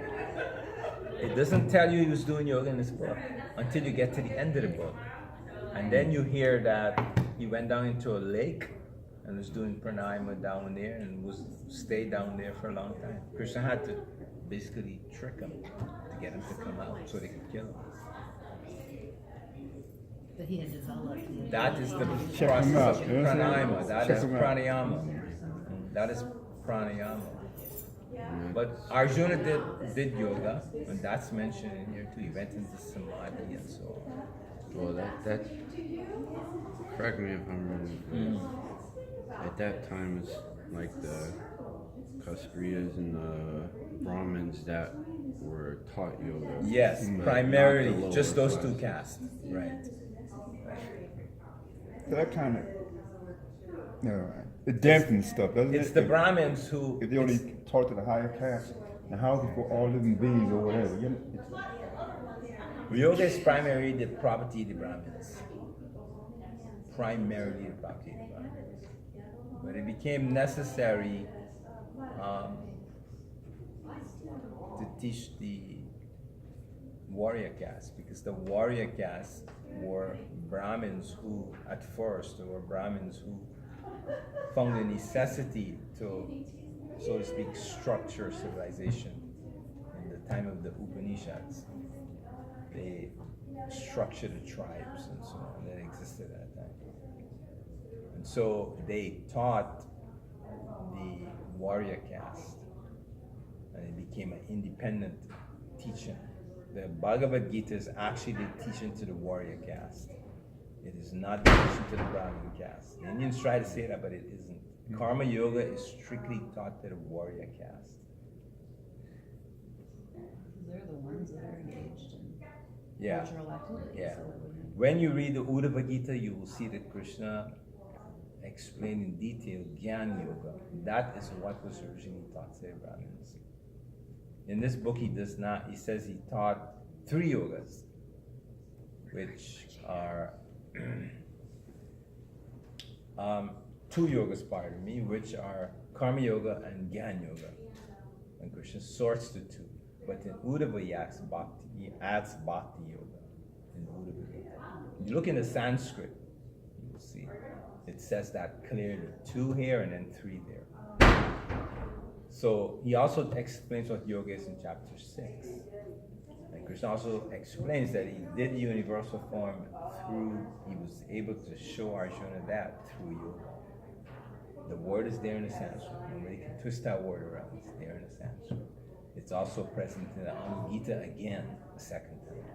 It doesn't tell you he was doing yoga in this book until you get to the end of the book. And then you hear that he went down into a lake and was doing pranayama down there and stayed down there for a long time. Krishna had to basically trick him to get him to come out so they could kill him. that he had developed. That is the Check him process out. of Yes, pranayama. That check is him out. pranayama. That is pranayama. But Arjuna did yoga, and that's mentioned in here too. He went into samadhi and so on. Well, that correct me if I'm wrong. At that time, it's like the Kshatriyas and the Brahmins that were taught yoga. Yes, but not the primarily lower just those class. two castes, right? So that kind of, it dampens stuff, doesn't it? It's the Brahmins who. If they only taught to the higher caste, now how is it for all living beings or whatever? Yoga is primarily the property of the Brahmins. Primarily the property of the Brahmins. But it became necessary to teach the warrior caste, because the warrior caste were Brahmins who, at first, were Brahmins who found the necessity to, so to speak, structure civilization. In the time of the Upanishads, they structured the tribes and so on that existed at that time. And so they taught the warrior caste, and it became an independent teaching. The Bhagavad Gita is actually the teaching to the warrior caste. It is not the teaching to the Brahmin caste. The Indians try to say that, but it isn't. Karma Yoga is strictly taught to the warrior caste. They're the ones that are engaged in Yeah. cultural activities. Yeah. So it wouldn't- When you read the Uddhava Gita, you will see that Krishna explained in detail Jnana Yoga. That is what was originally taught to the Brahmins. In this book, he does not. He says he taught 3 yogas, which are 2 yogas, pardon me, which are Karma Yoga and Jnana Yoga. And Krishna sorts the 2. But in Uddhava, he adds Bhakti Yoga in Uddhava Gita. You look in the Sanskrit, you will see it says that clearly. 2 here and then 3 there. So he also explains what yoga is in chapter 6. And Krishna also explains that he did universal form he was able to show Arjuna that through yoga. The word is there in the Sanskrit. Nobody can twist that word around. It's there in the Sanskrit. It's also present in the Gita again, the second time.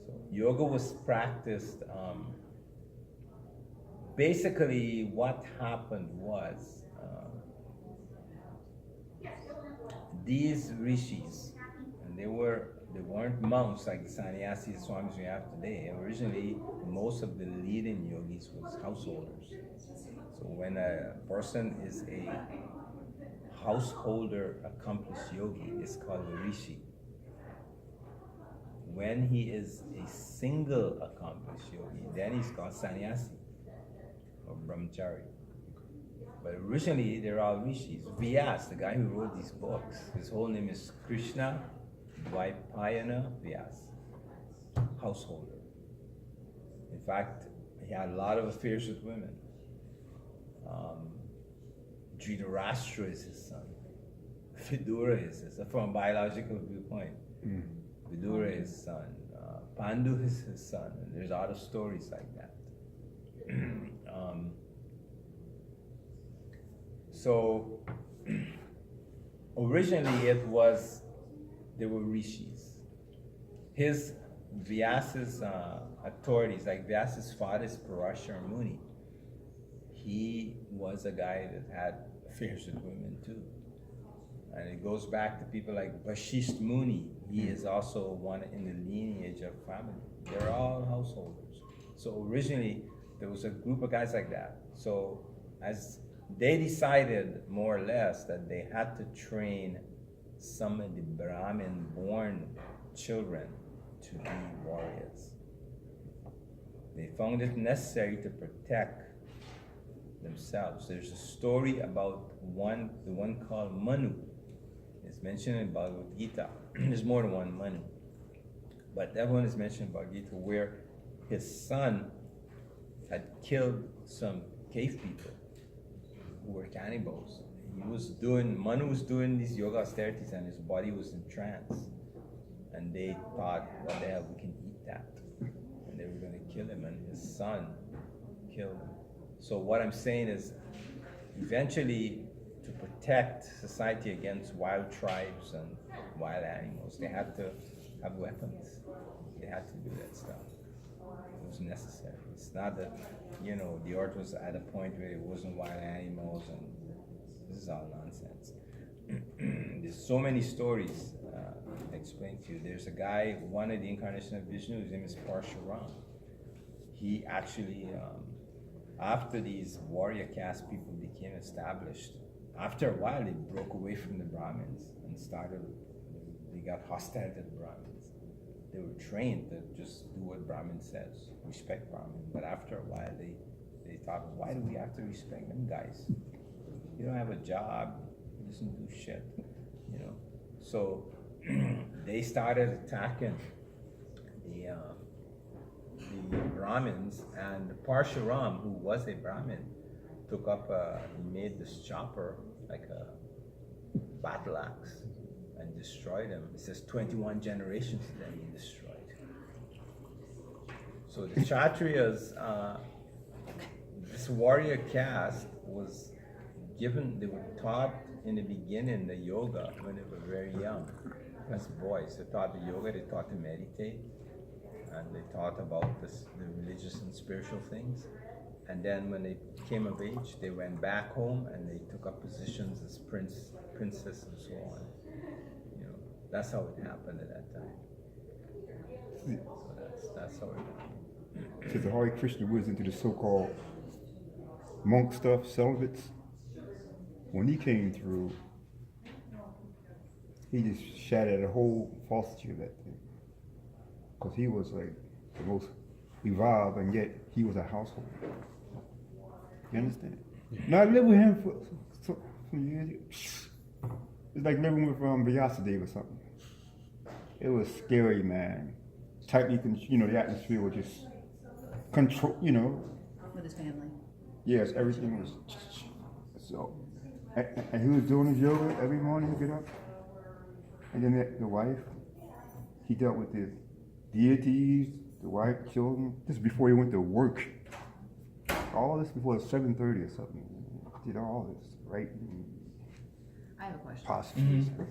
So yoga was practiced. Basically, what happened was these rishis, and they weren't monks like the sannyasis swamis we have today. Originally, most of the leading yogis was householders. So when a person is a householder accomplished yogi, it's called a rishi. when he is a single accomplished yogi, then he's called sannyasi or brahmachari. But originally, they're all rishis. Vyas, the guy who wrote these books, his whole name is Krishna Dvaipayana Vyas, householder. In fact, he had a lot of affairs with women. Dhritarashtra is his son. Vidura is his son, from a biological viewpoint. Vidura is his son. Pandu is his son. And there's a lot of stories like that. So originally they were rishis. His Vyasa's authorities, like Vyasa's father is Parashar Muni. He was a guy that had affairs with women too. And it goes back to people like Vashisht Muni. He is also one in the lineage of family. They're all householders. So originally there was a group of guys like that. So as they decided more or less that they had to train some of the Brahmin-born children to be warriors. They found it necessary to protect themselves. There's a story about the one called Manu. It's mentioned in Bhagavad Gita. There's more than one Manu. But that one is mentioned in Bhagavad Gita where his son had killed some cave people who were cannibals. Manu was doing these yoga austerities and his body was in trance. And they thought, what the hell, we can eat that. And they were going to kill him, and his son killed him. So what I'm saying is, eventually, to protect society against wild tribes and wild animals, they had to have weapons. They had to do that stuff. It was necessary. It's not that, the earth was at a point where it wasn't wild animals, and this is all nonsense. There's so many stories explained to you. There's a guy, one of the incarnations of Vishnu, his name is Parshuram. He actually, after these warrior caste people became established, after a while they broke away from the Brahmins and they got hostile to the Brahmins. They were trained to just do what Brahmin says, respect Brahmin. But after a while they thought, why do we have to respect them guys? You don't have a job, you doesn't do shit, So they started attacking the Brahmins, and Parshuram, who was a Brahmin, he made this chopper, like a battle axe, and destroyed him. It says 21 generations that he destroyed. So the Kshatriyas, this warrior caste was they were taught in the beginning the yoga when they were very young. As boys, they taught the yoga, they taught to meditate, and they taught about the religious and spiritual things. And then when they came of age, they went back home and they took up positions as princess and so on. That's how it happened at that time. So that's how it happened. Since the Hare Krishna was into the so-called monk stuff, celibates, when he came through, he just shattered the whole falsity of that thing. Because he was like the most evolved, and yet he was a householder. You understand? Yeah. Now I lived with him for some years. It's like living with Vyasadeva or something. It was scary, man. Tightly, the atmosphere was just control, With his family. Yes, everything was so. And he was doing his yoga every morning. He'd get up, and then the wife. He dealt with the deities, the wife, children. This is before he went to work. All this before 7:30 or something. Did all this, right? I have a question. Possibly. Mm-hmm.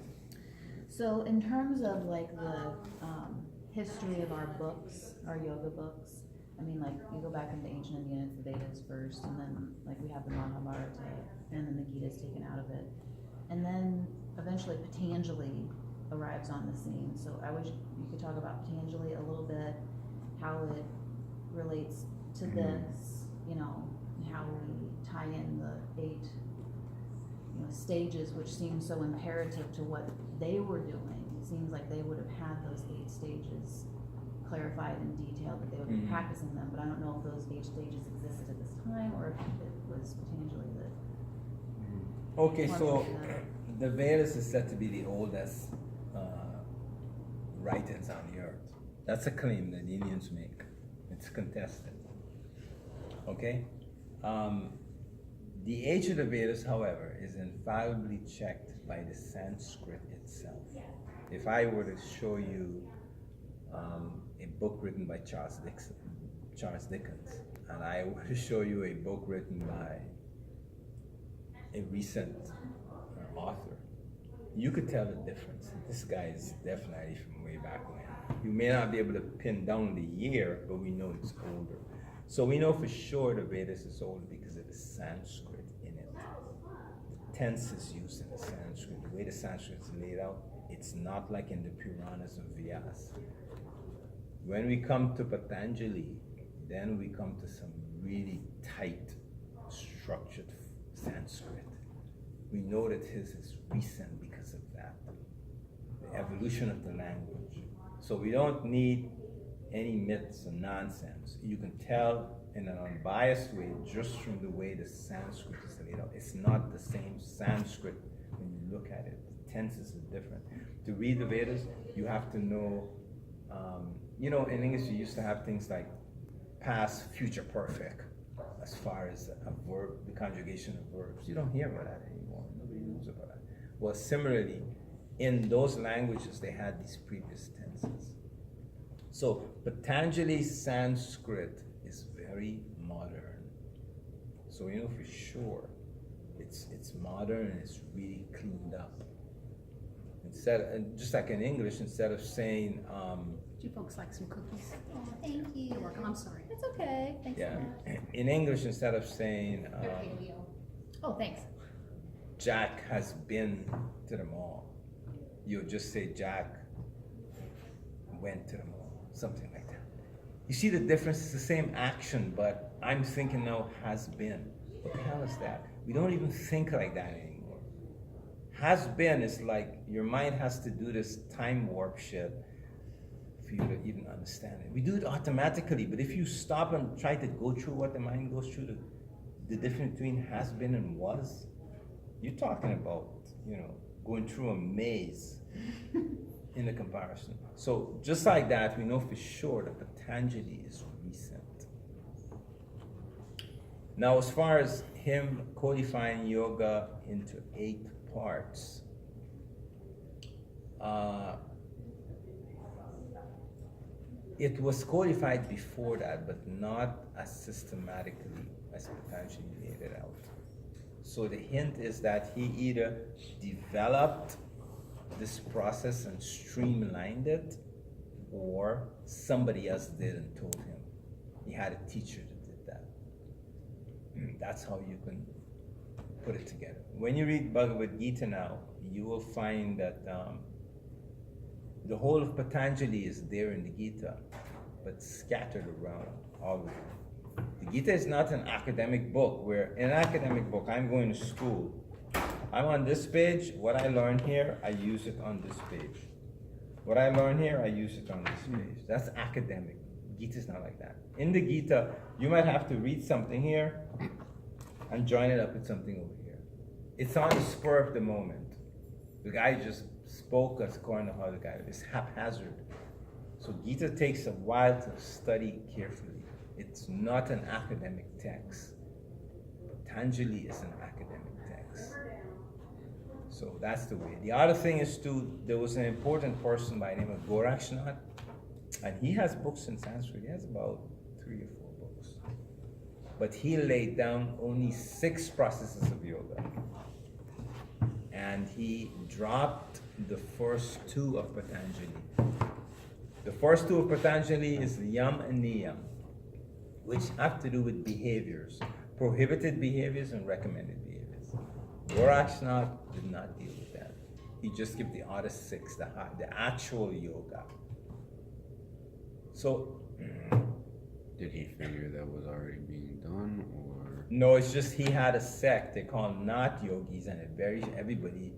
So in terms of like the history of our books, our yoga books, I mean, like you go back into ancient India, it's the Vedas first, and then like we have the Mahabharata, and then the Gita is taken out of it, and then eventually Patanjali arrives on the scene. So I wish you could talk about Patanjali a little bit, how it relates to this, and how we tie in the 8 stages, which seem so imperative to what they were doing. It seems like they would have had those 8 stages clarified in detail that they would be practicing them, but I don't know if those age stages existed at this time, or if it was potentially that. Okay, so the Vedas is said to be the oldest writings on the earth. That's a claim that the Indians make. It's contested. Okay? The age of the Vedas, however, is infallibly checked by the Sanskrit itself. If I were to show you a book written by Charles Dickens, and I were to show you a book written by a recent author, you could tell the difference. This guy is definitely from way back when. You may not be able to pin down the year, but we know it's older. So we know for sure the Vedas is older because of the Sanskrit in it. The tense is used in the Sanskrit. The way the Sanskrit is laid out, it's not like in the Puranas of Vyas. When we come to Patanjali, then we come to some really tight, structured Sanskrit. We know that his is recent because of that, the evolution of the language. So we don't need any myths and nonsense. You can tell in an unbiased way just from the way the Sanskrit is laid out. It's not the same Sanskrit when you look at it. The tenses are different. To read the Vedas, you have to know, in English you used to have things like past, future perfect, as far as a verb, the conjugation of verbs. You don't hear about that anymore. Nobody knows about that. Well, similarly, in those languages, they had these previous tenses. So Patanjali's Sanskrit is very modern. So we know for sure it's modern and it's really cleaned up. Just like in English, instead of saying Do you folks like some cookies? Oh, thank you. You're welcome. I'm sorry. It's okay. Thanks yeah, so much. in English, instead of saying Oh, thanks. Jack has been to the mall, you'll just say Jack went to the mall, something like that. You see the difference? It's the same action, but I'm thinking now has been. What the hell is that? We don't even think like that anymore. Has been is like your mind has to do this time warp shit for you to even understand it. We do it automatically, but if you stop and try to go through what the mind goes through, the difference between has been and was, you're talking about, going through a maze in the comparison. So just like that, we know for sure that Patanjali is recent. Now, as far as him codifying yoga into 8 parts, it was codified before that, but not as systematically as Patanjali laid it out. So the hint is that he either developed this process and streamlined it, or somebody else did and told him. He had a teacher that did that. That's how you can put it together. When you read Bhagavad Gita now, you will find that the whole of Patanjali is there in the Gita, but scattered around all over. The Gita is not an academic book, where in an academic book, I'm going to school. I'm on this page, what I learn here, I use it on this page. What I learn here, I use it on this page. That's academic. Gita is not like that. In the Gita, you might have to read something here and join it up with something over here. It's on the spur of the moment. The guy just spoke according to how the guy is haphazard. So Gita takes a while to study carefully. It's not an academic text. Patanjali is an academic text. So that's the way. The other thing is too, there was an important person by the name of Gorakshnath, and he has books in Sanskrit. He has about 3 or 4 books. But he laid down only 6 processes of yoga. And he dropped the first 2 of Patanjali. The first 2 of Patanjali is the Yam and Niyam, which have to do with behaviors, prohibited behaviors and recommended behaviors. Gorakshnath did not deal with that. He just gave the other 6, the actual yoga. So, Did he figure that was already being done, or? no, it's just he had a sect they call not yogis, and everybody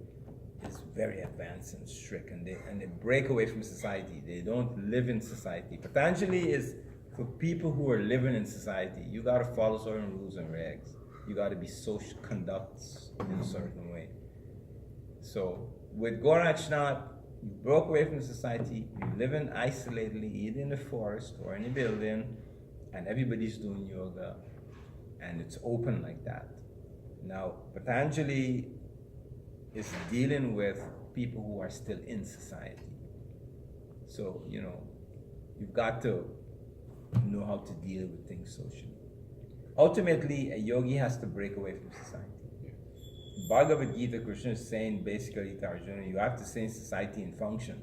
is very advanced and strict, and they break away from society. They don't live in society. Patanjali is for people who are living in society. You got to follow certain rules and regs. You got to be social conducts in a certain way. So with Gorakshnath, you broke away from society. You live in isolatedly, either in the forest or in a building, and everybody's doing yoga, and it's open like that. Now Patanjali is dealing with people who are still in society. So, you've got to know how to deal with things socially. Ultimately, a yogi has to break away from society. Bhagavad Gita, Krishna is saying basically to Arjuna, you have to stay in society and function,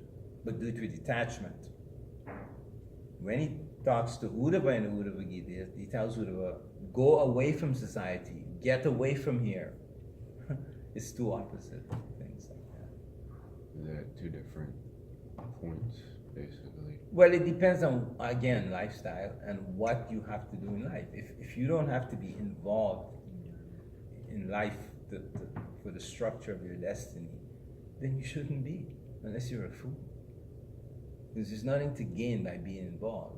but do it with detachment. When he talks to Uddhava in the Uddhava Gita, he tells Uddhava, go away from society, get away from here. It's two opposite things like that. They're two different points, basically. Well, it depends on, again, lifestyle and what you have to do in life. If you don't have to be involved in life for the structure of your destiny, then you shouldn't be, unless you're a fool. Because there's nothing to gain by being involved.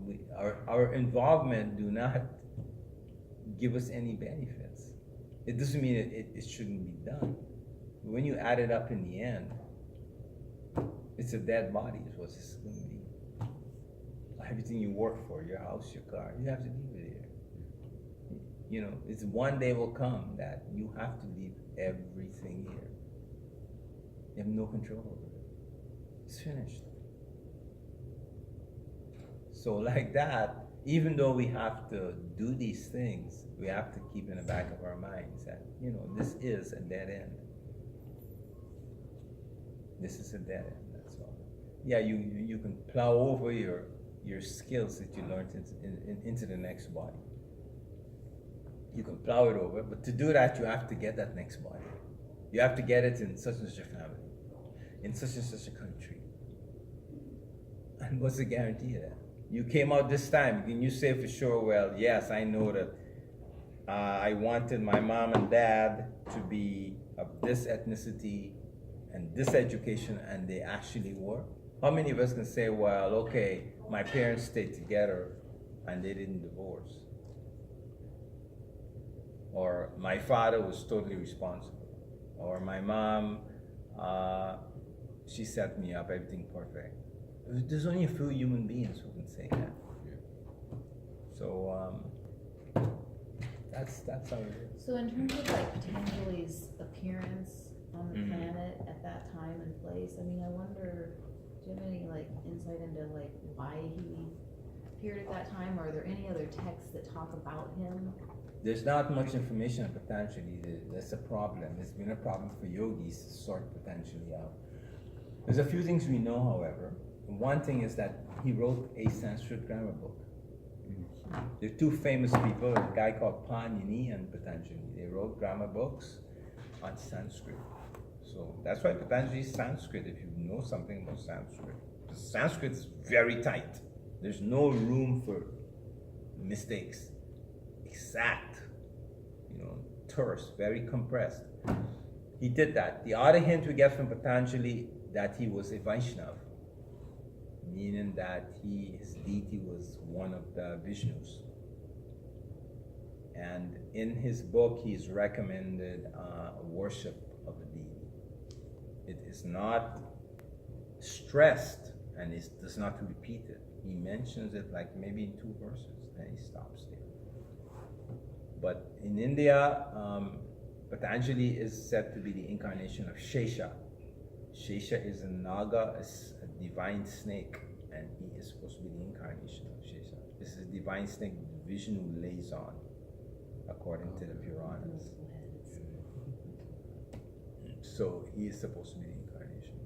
Our involvement do not give us any benefits. It doesn't mean it shouldn't be done. But when you add it up in the end, it's a dead body is what it's going to be. Everything you work for, your house, your car, you have to leave it here. It's one day will come that you have to leave everything here. You have no control over it. It's finished. So like that, even though we have to do these things, we have to keep in the back of our minds that, this is a dead end. This is a dead end, that's all. Yeah, you can plow over your skills that you learned into the next body. You can plow it over, but to do that, you have to get that next body. You have to get it in such and such a family, in such and such a country. And what's the guarantee of that? You came out this time, can you say for sure, well, yes, I know that I wanted my mom and dad to be of this ethnicity and this education, and they actually were? How many of us can say, well, okay, my parents stayed together and they didn't divorce? Or my father was totally responsible. Or my mom, she set me up, everything perfect. There's only a few human beings who can say that. So that's how it is. So in terms of Patanjali's appearance on the planet at that time and place, I wonder, do you have any insight into why he appeared at that time, or are there any other texts that talk about him? There's not much information on Patanjali. That's a problem. It's been a problem for yogis to sort Patanjali out. There's a few things we know, however. One thing is that he wrote a Sanskrit grammar book. There are two famous people, a guy called Panini and Patanjali. They wrote grammar books on Sanskrit. So that's why Patanjali is Sanskrit, if you know something about Sanskrit. Because Sanskrit is very tight. There's no room for mistakes. Exact, terse, very compressed. He did that. The other hint we get from Patanjali that he was a Vaishnav, meaning that his deity was one of the Vishnus. And in his book, he's recommended worship of the deity. It is not stressed, and it does not repeat it. He mentions it maybe in 2 verses, and he stops there. But in India, Patanjali is said to be the incarnation of Shesha. Shesha is a Naga, a divine snake, and he is supposed to be the incarnation of Shesha. This is a divine snake Vishnu lays on, according to the Puranas. So he is supposed to be the incarnation.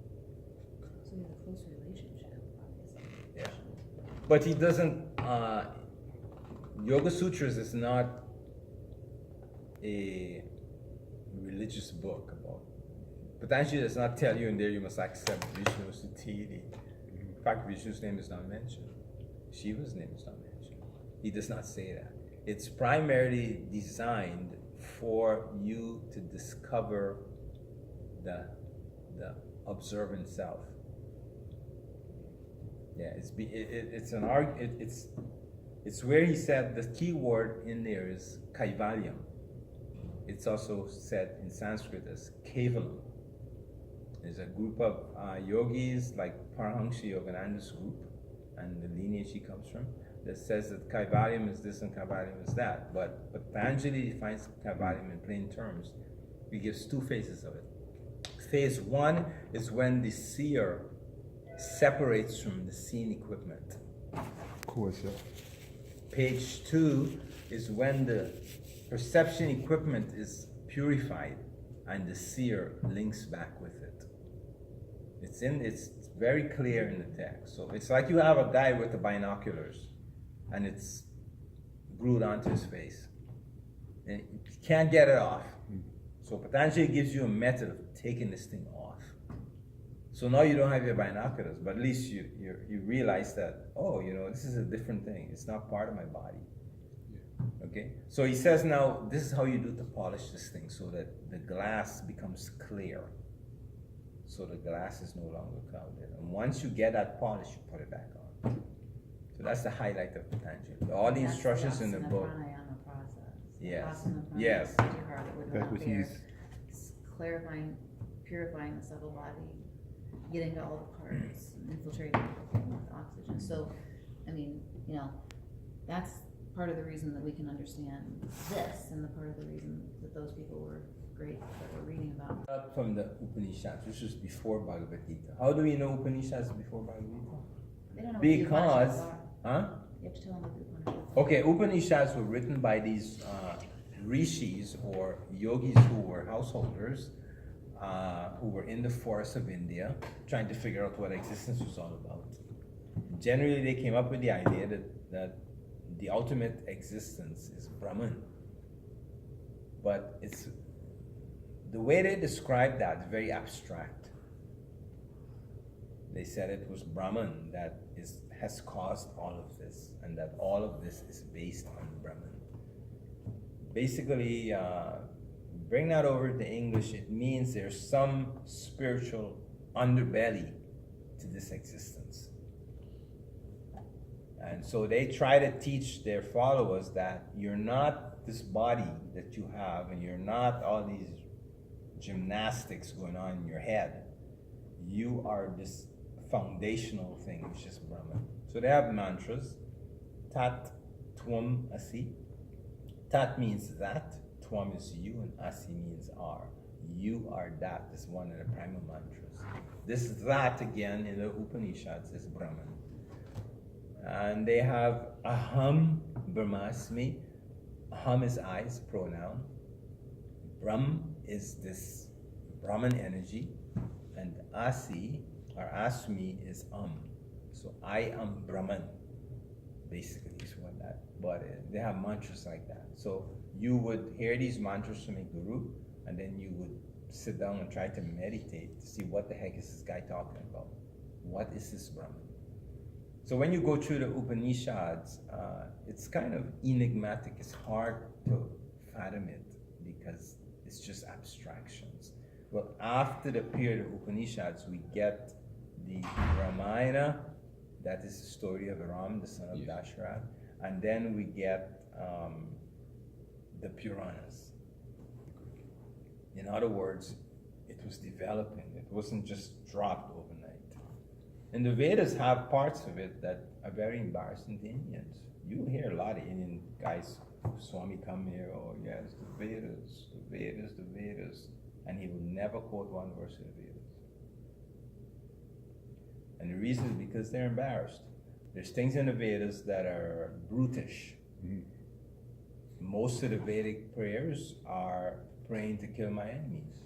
So he has a close relationship, obviously. Yeah. But he doesn't, Yoga Sutras is not a religious book about. Patanjali does not tell you in there you must accept Vishnu as the deity. In fact, Vishnu's name is not mentioned. Shiva's name is not mentioned. He does not say that. It's primarily designed for you to discover the observant self. Yeah, it's where he said the key word in there is kaivalyam. It's also said in Sanskrit as kevalam. There's a group of yogis like Paramahansa Yogananda's group and the lineage he comes from that says that kaivalyam is this and kaivalyam is that. But Patanjali defines kaivalyam in plain terms. He gives two phases of it. Phase one is when the seer separates from the seen equipment. Of course, yeah. Page 2 is when the perception equipment is purified and the seer links back with it. It's very clear in the text. So it's like you have a guy with the binoculars and it's glued onto his face. And he can't get it off. So Patanjali gives you a method of taking this thing off. So now you don't have your binoculars, but at least you realize that, oh, this is a different thing. It's not part of my body. Yeah. Okay? So he says now, this is how you do to polish this thing so that the glass becomes clear. So the glass is no longer clouded. And once you get that polish, you put it back on. So that's the highlight of Patanjali. All the instructions in the book. Pranayama process. Yes. Yes. That's what he's. Clarifying, purifying the subtle body, getting to all the parts, infiltrating everything with oxygen. So, I mean, that's part of the reason that we can understand this, and the part of the reason that those people were great that we're reading about. From the Upanishads, which is before Bhagavad Gita. How do we know Upanishads before Bhagavad Gita? They don't know Because, what you have to tell them what the Upanishads Okay, Upanishads were written by these rishis or yogis who were householders, who were in the forests of India, trying to figure out what existence was all about. Generally, they came up with the idea that the ultimate existence is Brahman. But the way they described that is very abstract. They said it was Brahman that has caused all of this, and that all of this is based on Brahman. Basically, bring that over to English, it means there's some spiritual underbelly to this existence. And so they try to teach their followers that you're not this body that you have, and you're not all these gymnastics going on in your head. You are this foundational thing, which is Brahman. So they have mantras. Tat Tvam Asi. Tat means that, Tvam is you, and Asi means are. You are that is one of the primal mantras. This that again in the Upanishads is Brahman. And they have Aham Brahmasmi. Aham is I, is pronoun. Brahm is this Brahman energy. And Asi or Asmi is So I am Brahman, basically is what that. But they have mantras like that. So you would hear these mantras from a guru, and then you would sit down and try to meditate to see what the heck is this guy talking about. What is this Brahman? So when you go through the Upanishads, it's kind of enigmatic. It's hard to fathom it because it's just abstractions. Well, after the period of Upanishads, we get the Ramayana, that is the story of Ram, the son of Dasharatha, and then we get the Puranas. In other words, it was developing. It wasn't just dropped overnight. And the Vedas have parts of it that are very embarrassing to Indians. You hear a lot of Indian guys, Swami come here, oh yes, the Vedas, the Vedas, the Vedas, and he will never quote one verse of the Vedas. And the reason is because they're embarrassed. There's things in the Vedas that are brutish. Mm-hmm. Most of the Vedic prayers are praying to kill my enemies.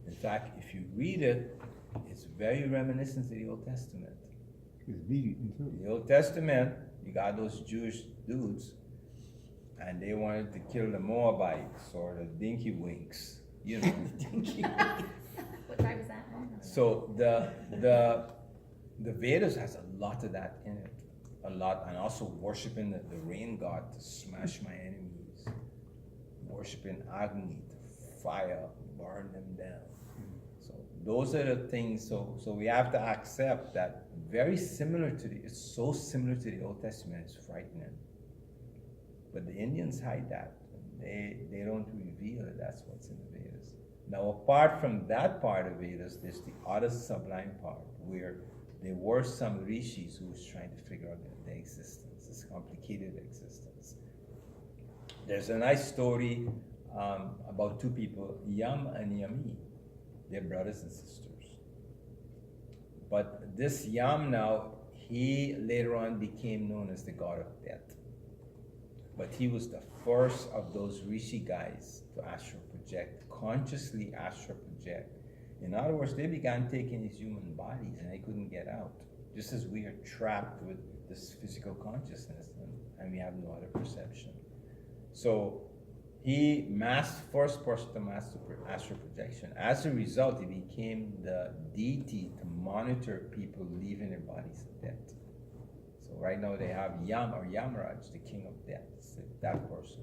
In fact, if you read it, it's very reminiscent to the Old Testament. The Old Testament, you got those Jewish dudes, and they wanted to kill the Moabites or the Dinky Winks, you know. What tribe is that? So the Vedas has a lot of that in it, a lot, and also worshiping the rain god to smash my enemies, worshiping Agni, to fire, burn them down. So those are the things, so we have to accept that very similar to it's so similar to the Old Testament, it's frightening. But the Indians hide that. They don't reveal it, that's what's in the Vedas. Now apart from that part of Vedas, there's the other sublime part, where there were some rishis who was trying to figure out their existence, this complicated existence. There's a nice story about two people, Yam and Yami. They're brothers and sisters. But this Yam now, he later on became known as the god of death. But he was the first of those rishi guys to astral project, consciously astral project. In other words, they began taking these human bodies and they couldn't get out. Just as we are trapped with this physical consciousness and we have no other perception. So he first person to master astral projection. As a result, he became the deity to monitor people leaving their bodies of death. So right now they have Yam or Yamaraj, the king of death. It's that person.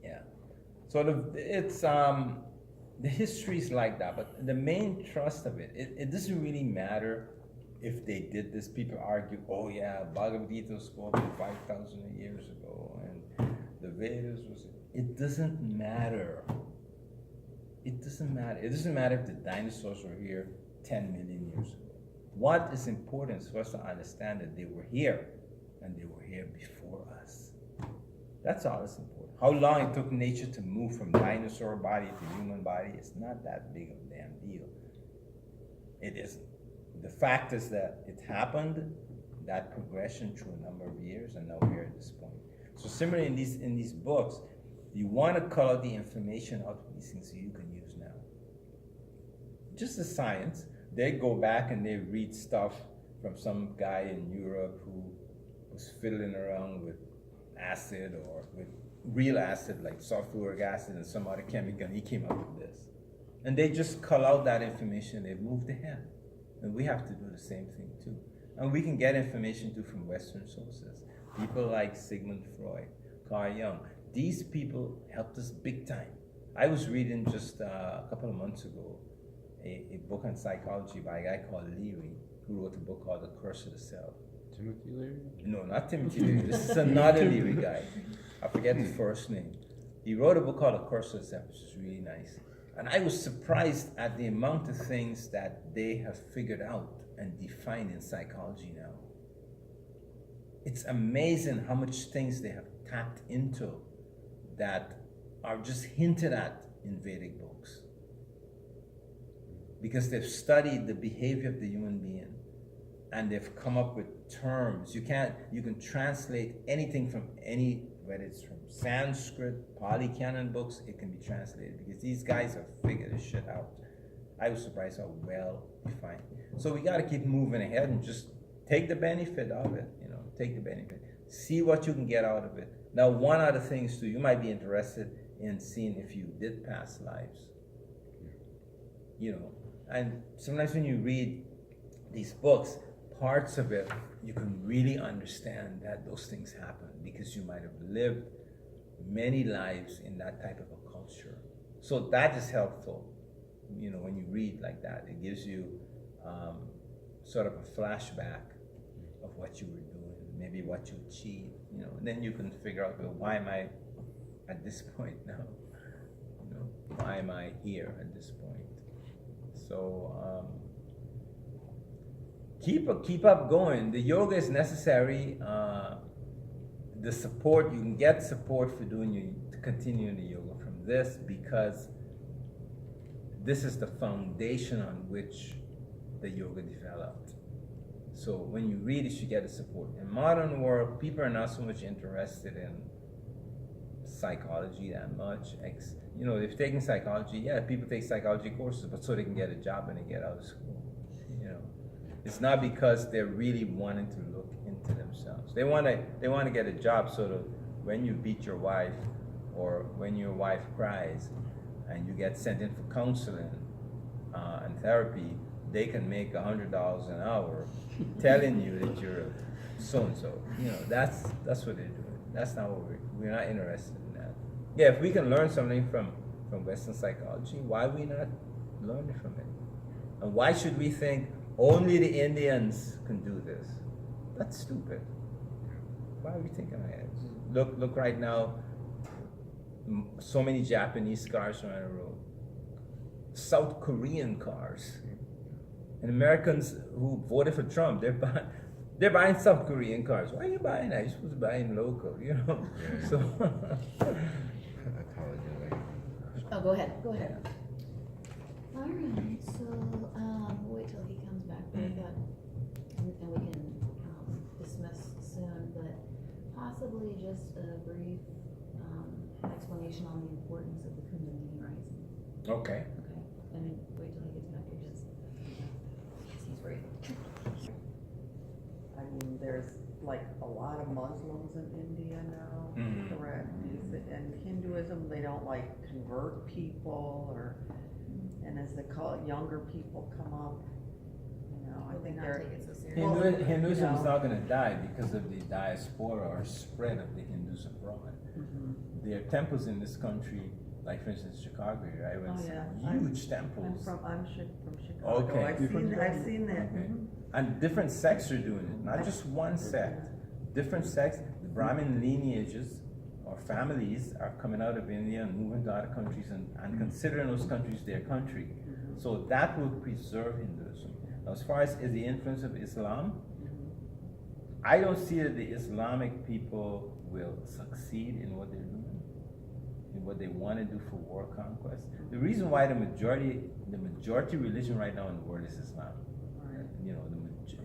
Yeah. So it's the history is like that, but the main thrust of it doesn't really matter if they did this. People argue, oh yeah, Bhagavad Gita was spoken 5,000 years ago, and the Vedas was. It doesn't matter. It doesn't matter. It doesn't matter if the dinosaurs were here 10 million years ago. What is important is for us to understand that they were here, and they were here before us. That's all that's important. How long it took nature to move from dinosaur body to human body is not that big of a damn deal. It isn't. The fact is that it happened, that progression through a number of years, and now we're at this point. So similarly in these books, you want to cut out the information out of these things so you can use now. Just as science, they go back and they read stuff from some guy in Europe who was fiddling around with acid or with real acid like sulfuric acid and some other chemical, and he came up with this. And they just cull out that information, they moved ahead. And we have to do the same thing too. And we can get information too from Western sources. People like Sigmund Freud, Carl Jung. These people helped us big time. I was reading just a couple of months ago a book on psychology by a guy called Leary, who wrote a book called The Curse of the Self. Timothy Leary? No, not Timothy Leary. This is another Leary guy. I forget his first name. He wrote a book called The Curse of the Self, which is really nice. And I was surprised at the amount of things that they have figured out and defined in psychology now. It's amazing how much things they have tapped into that are just hinted at in Vedic books. Because they've studied the behavior of the human being and they've come up with terms. You can translate anything from whether it's from Sanskrit, Pali Canon books, it can be translated because these guys have figured this shit out. I was surprised how well defined. So we got to keep moving ahead and just take the benefit of it, take the benefit. See what you can get out of it. Now, one other thing too, you might be interested in seeing if you did past lives. And sometimes when you read these books, parts of it, you can really understand that those things happen because you might have lived many lives in that type of a culture. So that is helpful, when you read like that. It gives you sort of a flashback of what you were doing, maybe what you achieved, and then you can figure out, well, why am I at this point now? Why am I here at this point? So keep up going. The yoga is necessary. The support, you can get support for continuing the yoga from this because this is the foundation on which the yoga developed. So when you read it, you get the support. In modern world, people are not so much interested in psychology that much. If taking psychology, people take psychology courses, but so they can get a job when they get out of school. It's not because they're really wanting to look into themselves. They want to get a job so that when you beat your wife or when your wife cries and you get sent in for counseling and therapy, they can make $100 an hour telling you that you're so-and-so. That's what they're doing. That's not what we're not interested in that. Yeah, if we can learn something from Western psychology, why we not learn from it. And why should we think only the Indians can do this? That's stupid. Why are we thinking that? Look right now, so many Japanese cars are on the road. South Korean cars. And Americans who voted for Trump, they're buying South Korean cars. Why are you buying that? You're supposed to buy in local, you know? Yeah. So I apologize. Oh, go ahead. All right, so, we'll wait till he comes back, but I thought, and we can, dismiss soon, but possibly just a brief, explanation on the importance of the Kundalini rising. okay. Okay, and wait till he gets back, because he's right. I mean, there's like a lot of Muslims in India now, Mhm. correct? And Hinduism, they don't like convert people and as the younger people come up, you know, I Will they think not they're. take it so seriously? Hinduism is No. not going to die because of the diaspora or spread of the Hindus abroad. Mhm. There are temples in this country, like for instance Chicago, right? With Oh, yeah. huge I'm temples. from Chicago. Okay. I've seen that. Okay. Mhm. And different sects are doing it, not just one sect. Different sects, the Brahmin lineages or families are coming out of India and moving to other countries and considering those countries their country. So that will preserve Hinduism. Now, as far as the influence of Islam, I don't see that the Islamic people will succeed in what they're doing, in what they want to do for war conquest. The reason why the majority religion right now in the world is Islam. You know,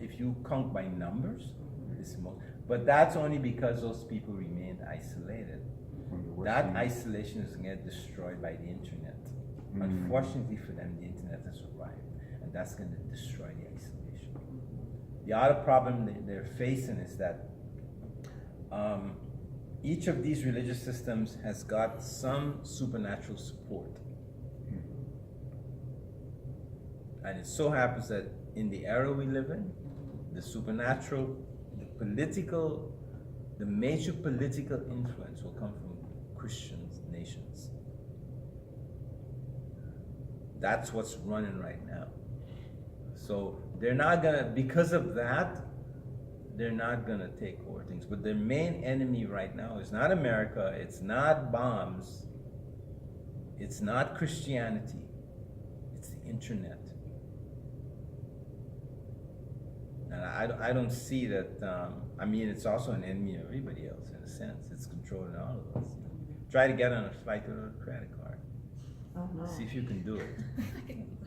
if you count by numbers, it's most, but that's only because those people remained isolated. That isolation is going to get destroyed by the internet. Unfortunately for them, the internet has arrived, and that's going to destroy the isolation. The other problem they're facing is that each of these religious systems has got some supernatural support. And it so happens that in the era we live in, the supernatural, the major political influence will come from Christian nations. That's what's running right now. So they're not gonna, because of that, they're not gonna take over things. But their main enemy right now is not America, it's not bombs, it's not Christianity, it's the internet. And I don't see that, I mean, it's also an enemy of everybody else in a sense. It's controlling all of us. You know? Try to get on a flight without a credit card. Oh, no. See if you can do it.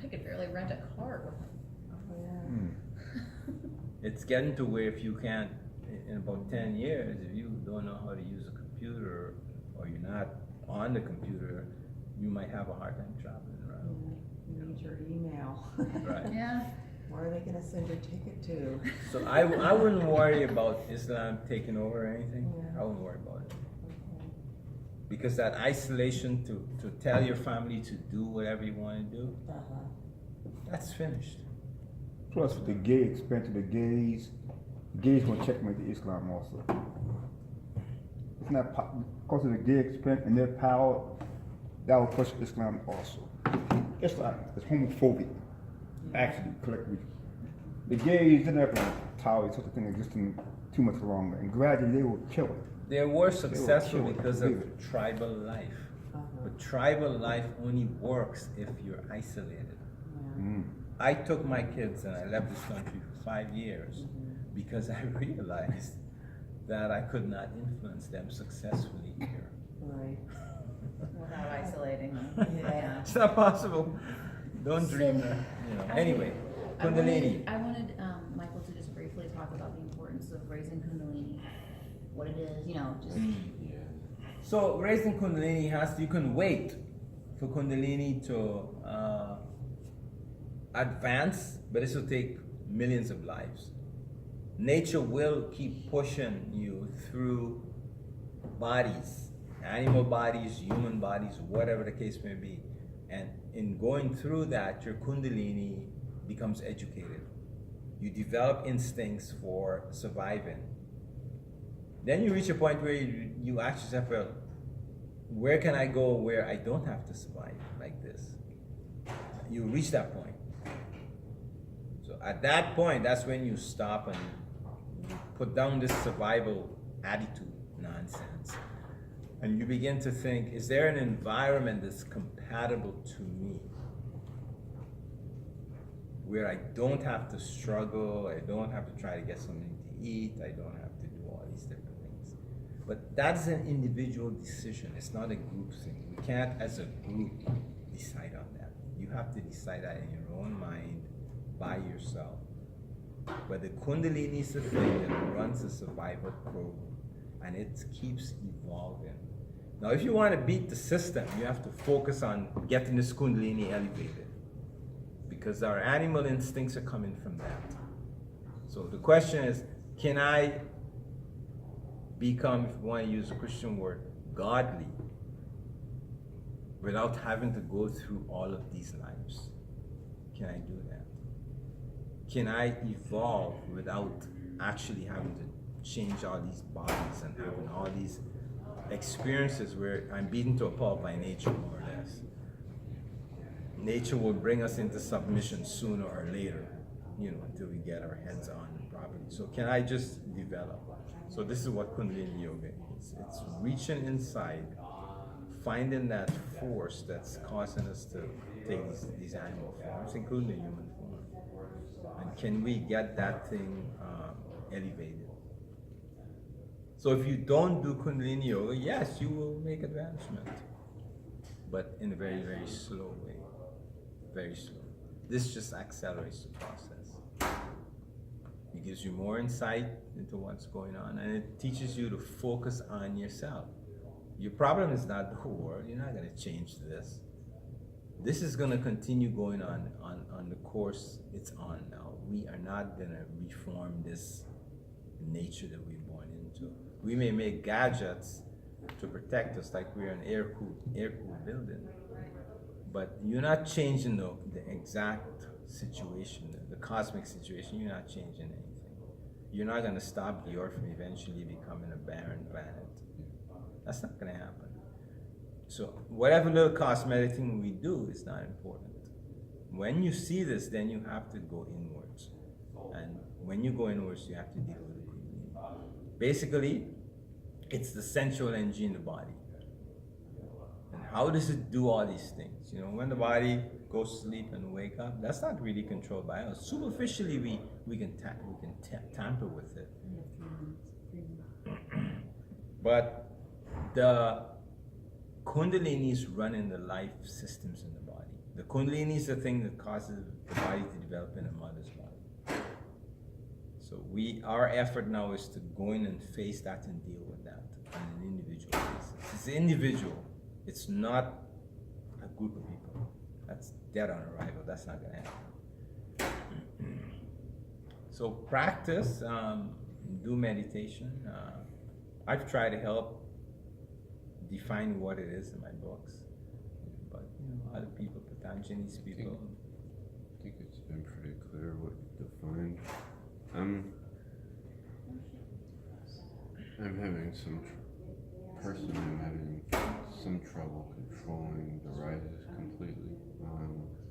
I could barely rent a car with him. Oh, yeah. It's getting to where if you can't, in about 10 years, if you don't know how to use a computer or you're not on the computer, you might have a hard time traveling around. You need your email. Right. Yeah. Where are they gonna send your ticket to? So I wouldn't worry about Islam taking over or anything. Yeah. I wouldn't worry about it. Because that isolation to tell your family to do whatever you want to do, that's finished. Plus, with the gay expansion, the gays want to checkmate the Islam also. It's not because of the gay expansion and their power, that will push Islam also. It's like it's homophobic, actually, collectively. The gays didn't have to tolerate such a thing existing too much longer, and gradually they will kill it. They were successful kill it, because leave of tribal life. But tribal life only works if you're isolated. I took my kids and I left this country for 5 years because I realized that I could not influence them successfully here. Right. Without isolating them. Yeah. It's not possible. Don't dream that. You know. Anyway, Kundalini. I wanted Michael to just briefly talk about the importance of raising Kundalini, what it is, you know, just. So raising Kundalini you can wait for Kundalini to advance, but this will take millions of lives. Nature will keep pushing you through bodies, animal bodies, human bodies, whatever the case may be. And in going through that, your Kundalini becomes educated. You develop instincts for surviving. Then you reach a point where you ask yourself, well, where can I go where I don't have to survive like this? you reach that point. So at that point, that's when you stop and you put down this survival attitude nonsense. And you begin to think, is there an environment that's compatible to me? Where I don't have to struggle, I don't have to try to get something to eat, I don't have to do all these different things. But that's an individual decision, it's not a group thing. We can't, as a group, decide on that. You have to decide that in your own mind, by yourself. But the Kundalini is the thing that runs a survival program, and it keeps evolving. Now, if you want to beat the system, you have to focus on getting this Kundalini elevated, because our animal instincts are coming from that. So the question is, can I become, if you want to use a Christian word, godly, without having to go through all of these lives? Can I do that? Can I evolve without actually having to change all these bodies and having all these experiences where I'm beaten to a pulp by nature, more or less? Nature will bring us into submission sooner or later, until we get our heads on properly. So can I just develop? So this is what Kundalini Yoga is. It's reaching inside, finding that force that's causing us to take these animal forms, including the human form. And can we get that thing elevated? So if you don't do Kundalini Yoga, yes, you will make advancement, but in a very, very slow way. Very slow. This just accelerates the process. It gives you more insight into what's going on, and it teaches you to focus on yourself. Your problem is not the whole world. You're not going to change this. This is going to continue going on the course it's on now. We are not going to reform this nature that we're born into. We may make gadgets to protect us, like we're an air-cooled building, but you're not changing the exact situation, the cosmic situation. You're not changing anything. You're not going to stop the Earth from eventually becoming a barren planet. That's not going to happen. So whatever little cosmetic thing we do is not important. When you see this, then you have to go inwards. And when you go inwards, you have to deal with the Kundalini. Basically, it's the central energy in the body. And how does it do all these things? When the body goes to sleep and wake up, that's not really controlled by us. Superficially, we can tamper with it. But the Kundalini is running the life systems in the body. The Kundalini is the thing that causes the body to develop in a mother's body. So our effort now is to go in and face that and deal with that on an individual basis. It's individual. It's not a group of people. That's dead on arrival. That's not going to happen. So practice, do meditation. I've tried to help define what it is in my books, but other people, Patanjali's people. I think it's been pretty clear what you defined. I'm having personally, I'm having some trouble controlling the rises completely.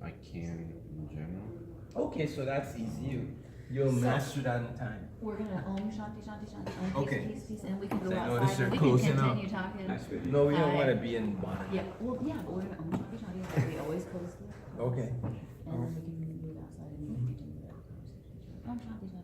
I can in general. Okay, so that's easy. You'll master that in time. We're gonna Om Shanti Shanti Shanti Om Okay. peace, peace, peace, and we can go So I notice outside you're and we can closing up. continue talking. No, we don't Hi. want to be in bottom. Yeah, well, yeah, but we're gonna Om Shanti Shanti, like we always close the. Okay. And then we can do it outside and we can continue the conversation. Om Shanti Shanti.